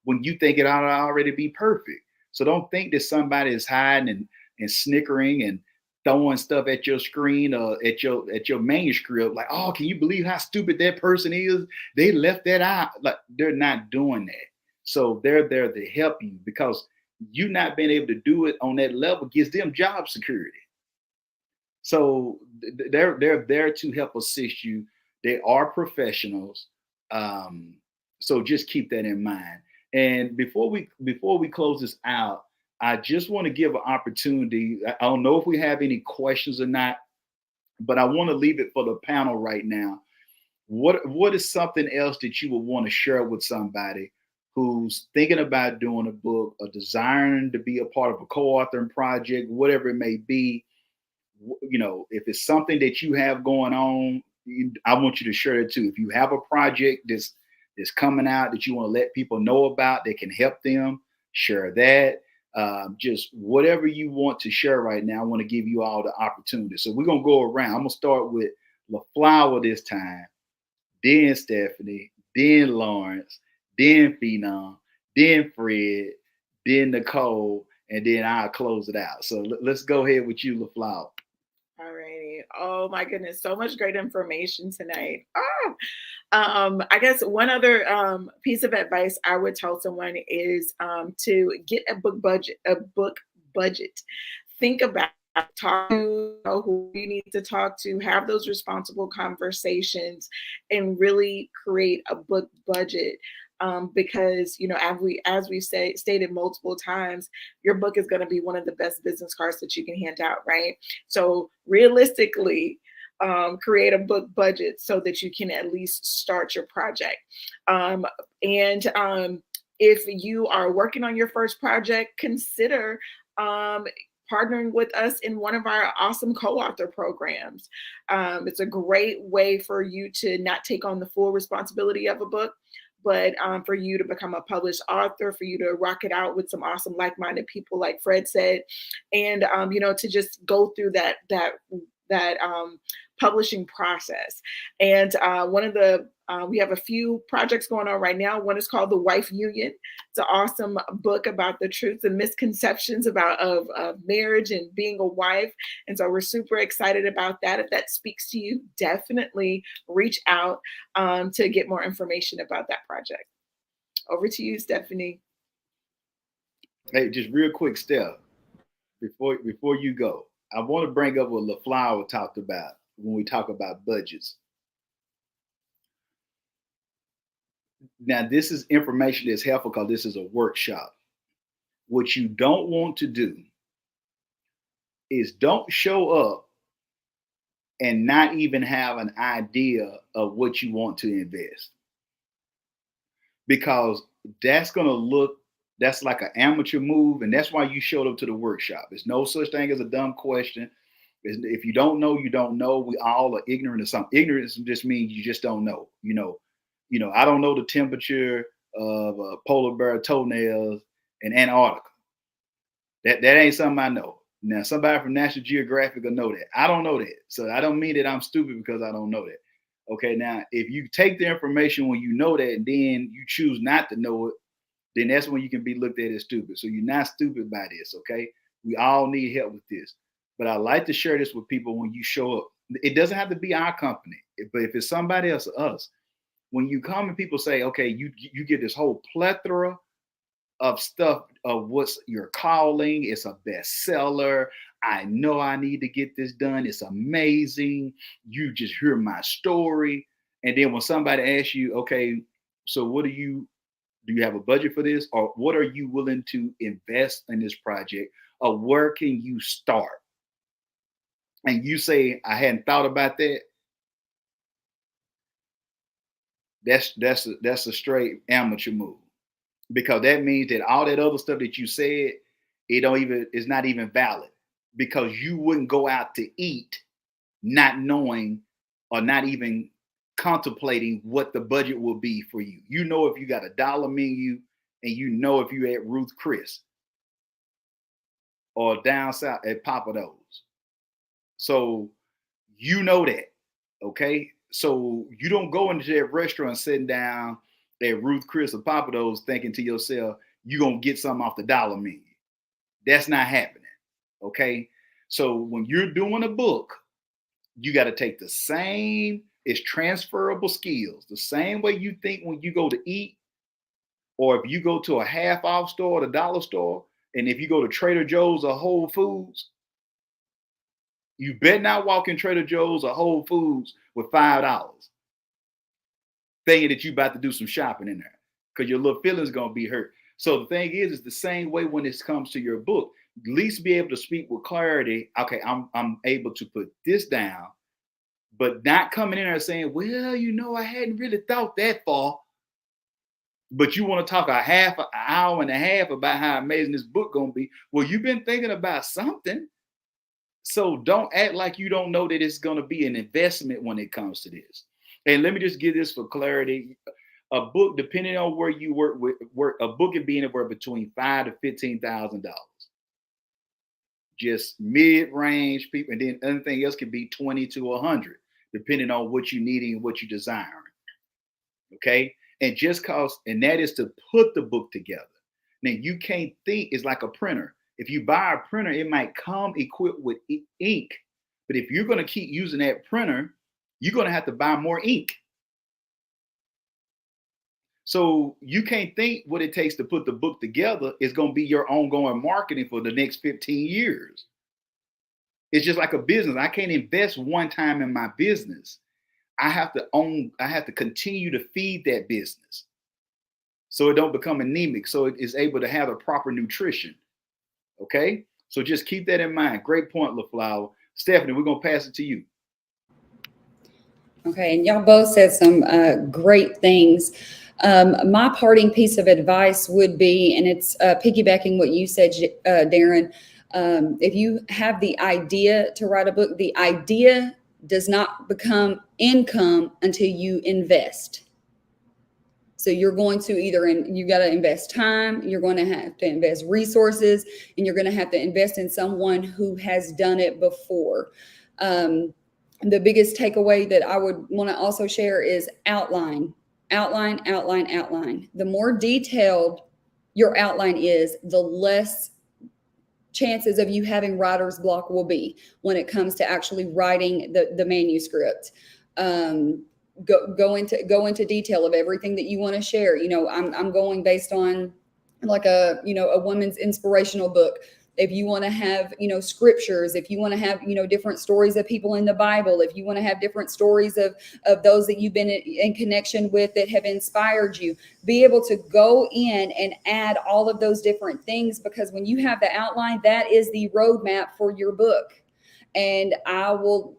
when you think it ought to already be perfect? So don't think that somebody is hiding and snickering and throwing stuff at your screen or at your manuscript. Like, oh, can you believe how stupid that person is? They left that out. Like they're not doing that. So they're there to help you because you not being able to do it on that level gives them job security. So they're there to help assist you. They are professionals. So just keep that in mind. And before we close this out, I just want to give an opportunity. I don't know if we have any questions or not, but I want to leave it for the panel right now. What is something else that you would want to share with somebody who's thinking about doing a book or desiring to be a part of a co-authoring project, whatever it may be? If it's something that you have going on, I want you to share it too. If you have a project that's coming out that you want to let people know about that can help them, share that. Just whatever you want to share right now, I want to give you all the opportunity. So we're going to go around. I'm going to start with LaFlower this time, then Stephanie, then Lawrence, then Phenom, then Fred, then Nicole, and then I'll close it out. So let's go ahead with you, LaFlower. All righty. Oh my goodness, so much great information tonight. I guess one other piece of advice I would tell someone is to get a book budget. Think about talk to who you need to talk to, have those responsible conversations, and really create a book budget. Because as we stated multiple times, your book is going to be one of the best business cards that you can hand out, right? So realistically, create a book budget so that you can at least start your project. If you are working on your first project, consider partnering with us in one of our awesome co-author programs. It's a great way for you to not take on the full responsibility of a book, but for you to become a published author, for you to rock it out with some awesome like-minded people, like Fred said, and to just go through that publishing process. And one of the we have a few projects going on right now. One is called The Wife Union. It's an awesome book about the truths and misconceptions of marriage and being a wife. And so we're super excited about that. If that speaks to you, definitely reach out to get more information about that project. Over to you, Stephanie. Hey, just real quick, Steph, before you go, I want to bring up what LaFlower talked about when we talk about budgets. Now, this is information that's helpful because this is a workshop. What you don't want to do is don't show up and not even have an idea of what you want to invest. Because that's like an amateur move, and that's why you showed up to the workshop. There's no such thing as a dumb question. If you don't know, you don't know. We all are ignorant of something. Ignorance just means you just don't know. I don't know the temperature of polar bear toenails in Antarctica. That ain't something I know. Now, somebody from National Geographic will know that. I don't know that. So I don't mean that I'm stupid because I don't know that. Okay, now, if you take the information when you know that and then you choose not to know it, then that's when you can be looked at as stupid. So you're not stupid by this, okay? We all need help with this. But I like to share this with people when you show up. It doesn't have to be our company, but if it's somebody else or us, when you come and people say, okay, you get this whole plethora of stuff of what's your calling. It's a bestseller. I know I need to get this done. It's amazing. You just hear my story. And then when somebody asks you, okay, so do you have a budget for this? Or what are you willing to invest in this project? Or where can you start? And you say, I hadn't thought about that. That's a straight amateur move. Because that means that all that other stuff that you said, it's not even valid, because you wouldn't go out to eat not knowing or not even contemplating what the budget will be for you. You know, if you got $1 menu and you know if you at Ruth Chris or down south at Papa Do's. So you know that, okay? So you don't go into that restaurant sitting down at Ruth Chris or Papa Do's thinking to yourself, you're going to get something off the $1 menu. That's not happening, okay? So when you're doing a book, you got to take the same, it's transferable skills. The same way you think when you go to eat, or if you go to a half off store or the dollar store, and if you go to Trader Joe's or Whole Foods, you better not walk in Trader Joe's or Whole Foods with $5 thinking that you about to do some shopping in there, because your little feelings going to be hurt. So the thing is, it's the same way when it comes to your book. At least be able to speak with clarity. Okay, I'm able to put this down, but not coming in there saying, well, I hadn't really thought that far. But you want to talk an hour and a half about how amazing this book going to be. Well, you've been thinking about something. So don't act like you don't know that it's going to be an investment when it comes to this. And let me just give this for clarity. A book, depending on where you work, a book can be anywhere between $5,000 to $15,000. Just mid-range people, and then anything else can be 20 to 100, depending on what you need and what you desire. Okay, and that is to put the book together. Now you can't think it's like a printer. If you buy a printer, it might come equipped with ink, but if you're going to keep using that printer, you're going to have to buy more ink. So you can't think what it takes to put the book together is going to be your ongoing marketing for the next 15 years. It's just like a business. I can't invest one time in my business. I have to continue to feed that business so it don't become anemic, so it is able to have the proper nutrition. Okay? So just keep that in mind. Great point, LaFlower. Stephanie, we're going to pass it to you. Okay, and y'all both said some great things. My parting piece of advice would be, and it's piggybacking what you said, Darren, if you have the idea to write a book, the idea does not become income until you invest. So you're going to you got to invest time, you're going to have to invest resources, and you're going to have to invest in someone who has done it before. The biggest takeaway that I would want to also share is outline. The more detailed your outline is, the less chances of you having writer's block will be when it comes to actually writing the manuscript. Go into detail of everything that you want to share. I'm going based on like a woman's inspirational book. If you want to have, scriptures, if you want to have, different stories of people in the Bible, if you want to have different stories of those that you've been in connection with that have inspired you, be able to go in and add all of those different things, because when you have the outline, that is the roadmap for your book. And I will,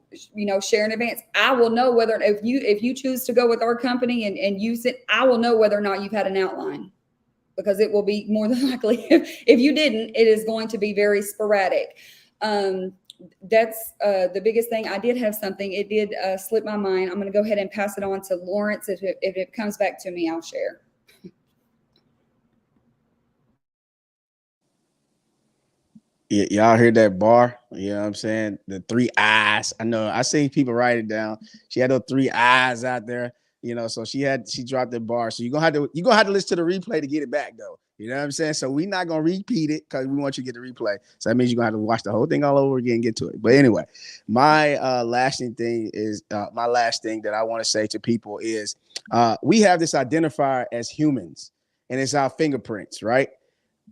share in advance. I will know whether, if you choose to go with our company and use it, I will know whether or not you've had an outline, because it will be more than likely, if you didn't, it is going to be very sporadic. That's the biggest thing. I did have something, it did slip my mind. I'm going to go ahead and pass it on to Lawrence. If it comes back to me, I'll share. Y'all heard that bar? You know what I'm saying? The 3 eyes. I know. I seen people write it down. She had those 3 eyes out there. So she dropped the bar. So you're gonna have to listen to the replay to get it back, though. You know what I'm saying? So we're not gonna repeat it because we want you to get the replay. So that means you're gonna have to watch the whole thing all over again and get to it. But anyway, my last thing that I want to say to people is we have this identifier as humans, and it's our fingerprints, right?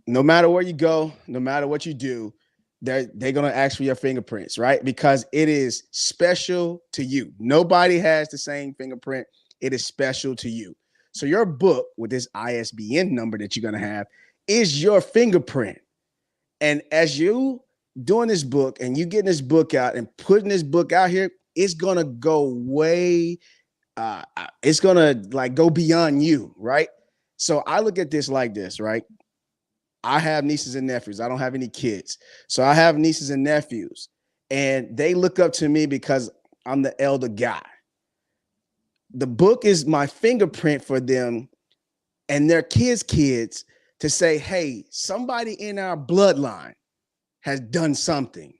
No matter where you go, no matter what you do, they're going to ask for your fingerprints, right? Because it is special to you. Nobody has the same fingerprint. It is special to you. So your book with this ISBN number that you're going to have is your fingerprint. And as you doing this book and you getting this book out and putting this book out here, it's going to go way, it's going to like go beyond you, right? So I look at this like this, right? I have nieces and nephews. I don't have any kids. So I have nieces and nephews, and they look up to me because I'm the elder guy. The book is my fingerprint for them and their kids' to say, hey, somebody in our bloodline has done something.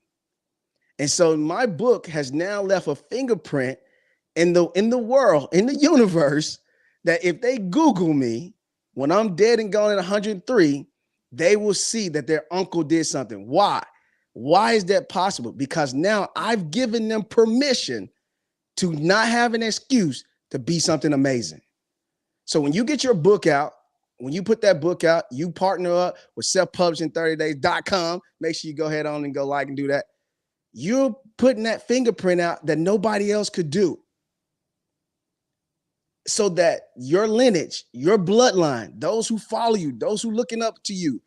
And so my book has now left a fingerprint in the world, in the universe, that if they Google me when I'm dead and gone at 103, they will see that their uncle did something. Why? Why is that possible? Because now I've given them permission to not have an excuse to be something amazing. So when you get your book out, when you put that book out, you partner up with selfpublishing30days.com. Make sure you go ahead on and go like and do that. You're putting that fingerprint out that nobody else could do. So that your lineage, your bloodline, those who follow you, those who looking up to you,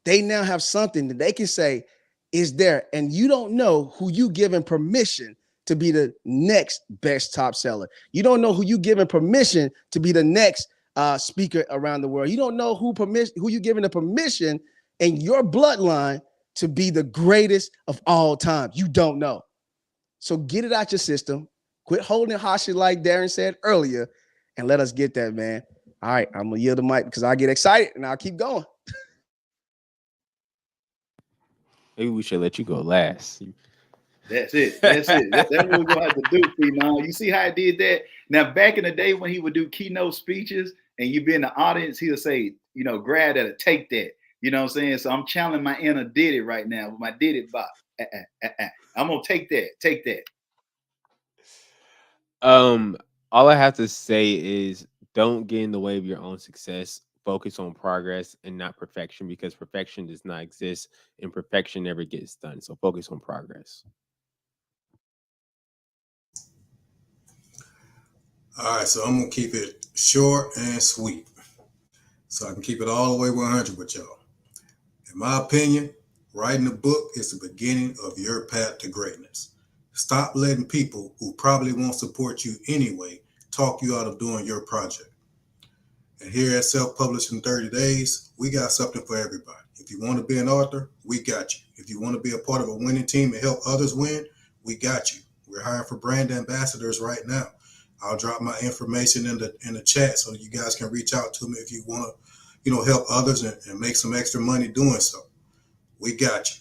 they now have something that they can say is there. And you don't know who you giving permission to be the next best top seller. You don't know who you giving permission to be the next speaker around the world. You don't know who you giving the permission in your bloodline to be the greatest of all time. You don't know. So get it out your system. Quit holding hostage like Darren said earlier, and let us get that, man. All right, I'm gonna yield the mic because I get excited and I'll keep going. Maybe we should let you go last. That's it. That's it. That's what we're gonna have to do, Phenom. You see how I did that? Now, back in the day when he would do keynote speeches and you be in the audience, he'll say, grab that or take that. You know what I'm saying? So I'm channeling my inner did it right now with my did it box. I'm gonna take that. Take that. All I have to say is don't get in the way of your own success. Focus on progress and not perfection, because perfection does not exist and perfection never gets done. So focus on progress. All right, so I'm gonna keep it short and sweet, so I can keep it all the way 100 with y'all. In my opinion, writing a book is the beginning of your path to greatness. Stop letting people who probably won't support you anyway talk you out of doing your project. And here at Self-Publishing 30 Days, we got something for everybody. If you want to be an author, we got you. If you want to be a part of a winning team and help others win, we got you. We're hiring for brand ambassadors right now. I'll drop my information in the chat so you guys can reach out to me if you want to, help others and make some extra money doing so. We got you.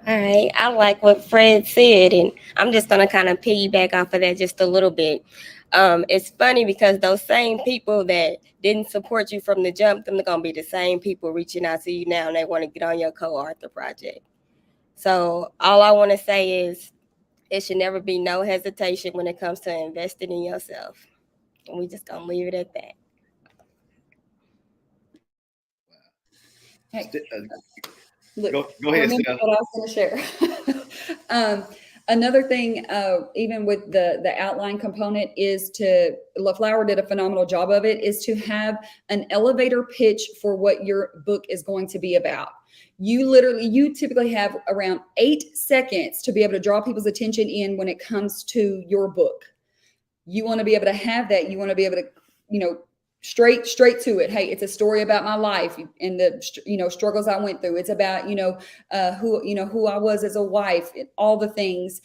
All right, I like what Fred said, and I'm just gonna kind of piggyback off of that just a little bit. It's funny because those same people that didn't support you from the jump, them are gonna be the same people reaching out to you now, and they want to get on your co-author project. So all I want to say is, it should never be no hesitation when it comes to investing in yourself, and we just gonna leave it at that. Hey, Look, go ahead, remember Steph. what I was going to share. Another thing, even with the outline component, is LaFlower did a phenomenal job of it, is to have an elevator pitch for what your book is going to be about. You typically have around 8 seconds to be able to draw people's attention in when it comes to your book. You want to be able to have that. You want to be able to, straight to it. Hey, it's a story about my life and the struggles I went through. It's about who I was as a wife, and all the things.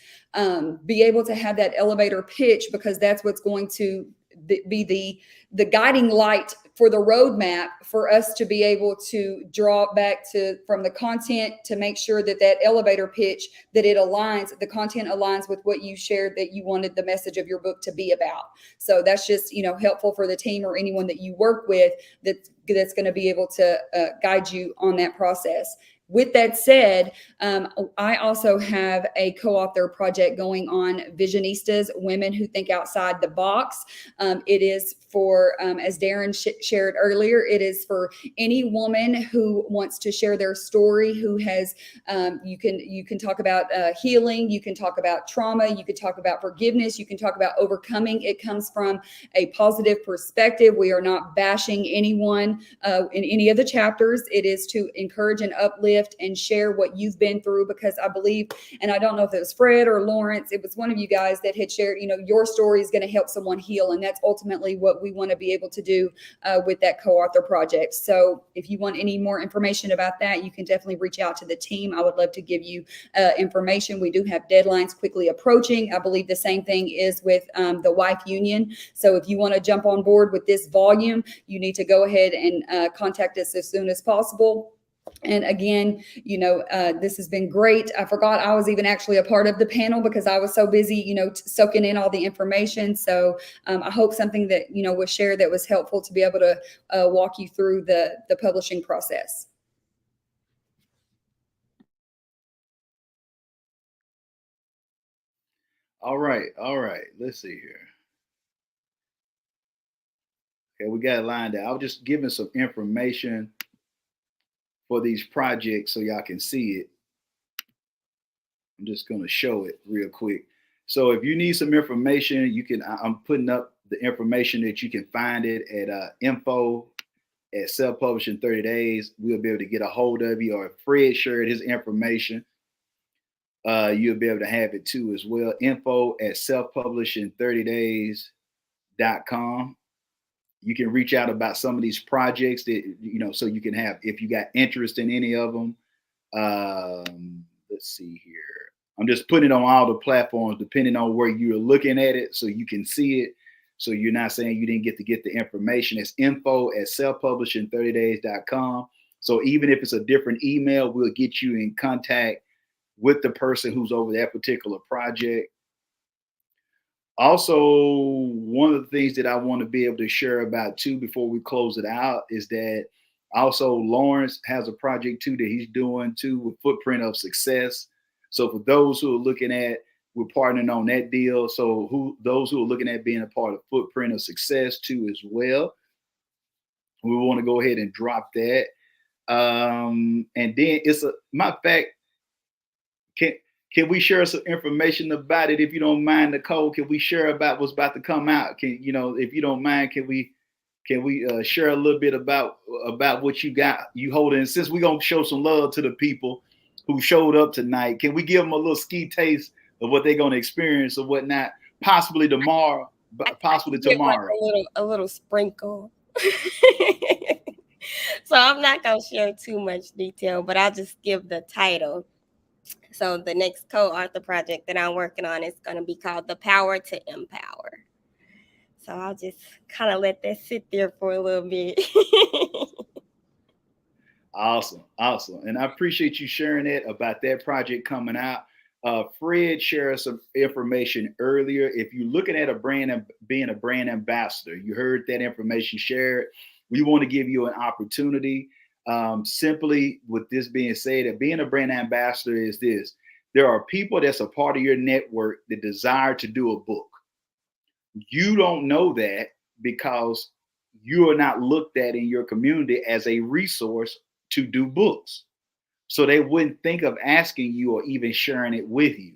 Be able to have that elevator pitch, because that's what's going to be the guiding light for the roadmap for us to be able to draw back from the content, to make sure that elevator pitch, that the content aligns with what you shared, that you wanted the message of your book to be about. So that's just, helpful for the team or anyone that you work with that's going to be able to guide you on that process. With that said, I also have a co-author project going on, Visionistas, Women Who Think Outside the Box. It is for, as Darren shared earlier, it is for any woman who wants to share their story, who has, you can talk about healing, you can talk about trauma, you can talk about forgiveness, you can talk about overcoming. It comes from a positive perspective. We are not bashing anyone in any of the chapters. It is to encourage and uplift and share what you've been through, because I believe, and I don't know if it was Fred or Lawrence, it was one of you guys that had shared, your story is going to help someone heal. And that's ultimately what we want to be able to do with that co-author project. So if you want any more information about that, you can definitely reach out to the team. I would love to give you information. We do have deadlines quickly approaching. I believe the same thing is with the wife union. So if you want to jump on board with this volume, you need to go ahead and contact us as soon as possible. And again, this has been great. I forgot I was even actually a part of the panel because I was so busy, soaking in all the information. So I hope something that, was shared that was helpful to be able to walk you through the publishing process. All right. Let's see here. Okay, we got it lined out. I was just giving some information for these projects so y'all can see it. I'm just going to show it real quick. So if you need some information, I'm putting up the information that you can find it at info at Self-Publishing 30 Days. We'll be able to get a hold of you, or if Fred shared his information, you'll be able to have it too as well. Info at selfpublishing30days.com. You can reach out about some of these projects that, so you can have, if you got interest in any of them. Let's see here. I'm just putting it on all the platforms, depending on where you're looking at it, so you can see it. So you're not saying you didn't get the information. It's info at selfpublishing30days.com. So even if it's a different email, we'll get you in contact with the person who's over that particular project. Also, one of the things that I want to be able to share about too before we close it out is that also Lawrence has a project too that he's doing too with Footprint of Success. So for those who are looking at, we're partnering on that deal. So those who are looking at being a part of Footprint of Success too as well, we want to go ahead and drop that. And then it's matter of fact, can we share some information about it, if you don't mind, Nicole? Can we share about what's about to come out? If you don't mind, can we share a little bit about what you holding? Since we're gonna show some love to the people who showed up tonight, can we give them a little ski taste of what they're gonna experience or whatnot? Possibly tomorrow. A little sprinkle. So I'm not gonna share too much detail, but I'll just give the title. So the next co-author project that I'm working on is going to be called The Power to Empower. So I'll just kind of let that sit there for a little bit. Awesome. And I appreciate you sharing that about that project coming out. Fred shared some information earlier. If you're looking at a brand and being a brand ambassador, you heard that information shared. We want to give you an opportunity. Simply with this being said, that being a brand ambassador is this: there are people that's a part of your network that desire to do a book. You don't know that because you are not looked at in your community as a resource to do books. So they wouldn't think of asking you or even sharing it with you.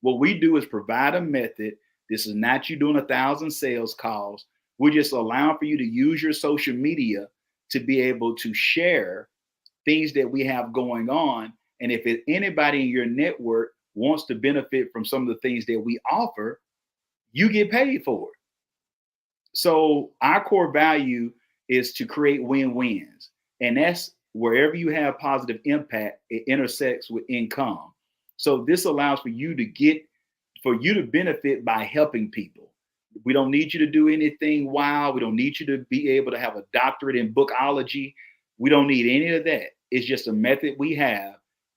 What we do is provide a method. This is not you doing 1,000 sales calls. We're just allowing for you to use your social media to be able to share things that we have going on. And if anybody in your network wants to benefit from some of the things that we offer, you get paid for it. So our core value is to create win-wins. And that's wherever you have positive impact, it intersects with income. So this allows for you to benefit by helping people. We don't need you to do anything wild. We don't need you to be able to have a doctorate in bookology. We don't need any of that. It's just a method we have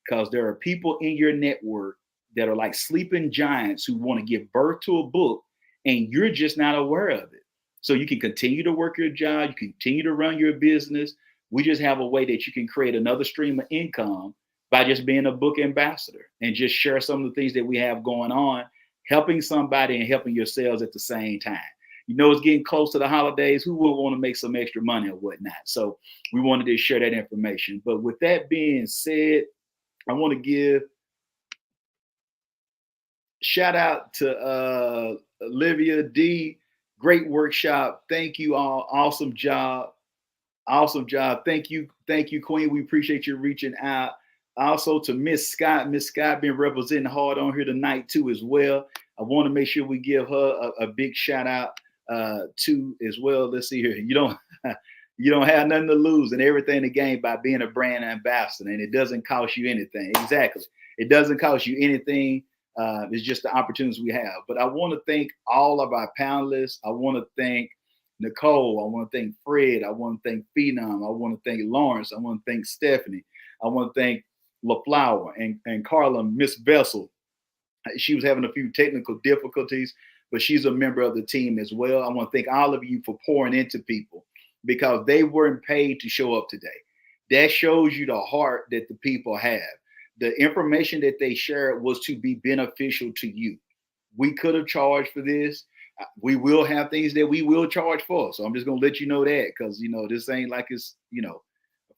because there are people in your network that are like sleeping giants who want to give birth to a book, and you're just not aware of it. So you can continue to work your job, you continue to run your business. We just have a way that you can create another stream of income by just being a book ambassador and just share some of the things that we have going on, helping somebody and helping yourselves at the same time. You know, it's getting close to the holidays. Who would want to make some extra money or whatnot? So we wanted to share that information. But with that being said, I want to give shout out to Olivia D. Great workshop. Thank you all. Awesome job. Awesome job. Thank you. Thank you, Queen. We appreciate you reaching out. Also to Miss Scott. Miss Scott been representing hard on here tonight too as well. I want to make sure we give her a big shout out too as well. Let's see here. You don't have nothing to lose and everything to gain by being a brand ambassador, and it doesn't cost you anything. Exactly. It doesn't cost you anything. It's just the opportunities we have. But I want to thank all of our panelists. I want to thank Nicole. I want to thank Fred. I want to thank Phenom. I want to thank Lawrence. I want to thank Stephanie. I want to thank LaFlower and Carla, Miss Vessel. She was having a few technical difficulties, but she's a member of the team as well. I want to thank all of you for pouring into people because they weren't paid to show up today. That shows you the heart that the people have. The information that they shared was to be beneficial to you. We could have charged for this. We will have things that we will charge for. So I'm just going to let you know that because, this ain't like it's, a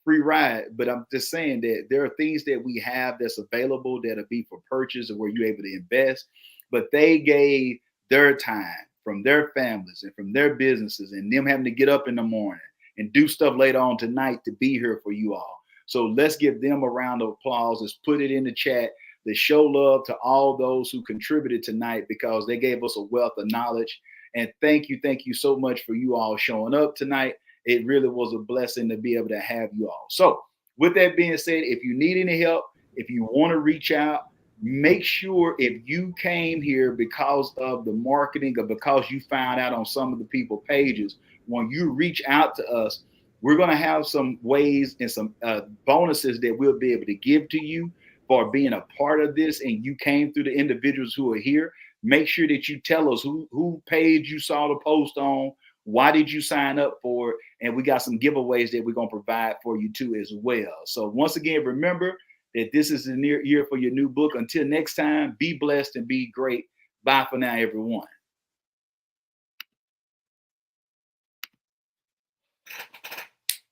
free ride. But I'm just saying that there are things that we have that's available that'll be for purchase or where you're able to invest. But they gave their time from their families and from their businesses and them having to get up in the morning and do stuff later on tonight to be here for you all. So let's give them a round of applause. Let's put it in the chat. Let's show love to all those who contributed tonight because they gave us a wealth of knowledge. And thank you so much for you all showing up tonight. It really was a blessing to be able to have you all. So with that being said, if you need any help, if you want to reach out, make sure if you came here because of the marketing or because you found out on some of the people pages, when you reach out to us, we're going to have some ways and some bonuses that we'll be able to give to you for being a part of this. And you came through the individuals who are here. Make sure that you tell us who page you saw the post on, why did you sign up for it? And we got some giveaways that we're going to provide for you too as well. So once again, remember that this is the near year for your new book. Until next time, be blessed and be great. Bye for now, everyone.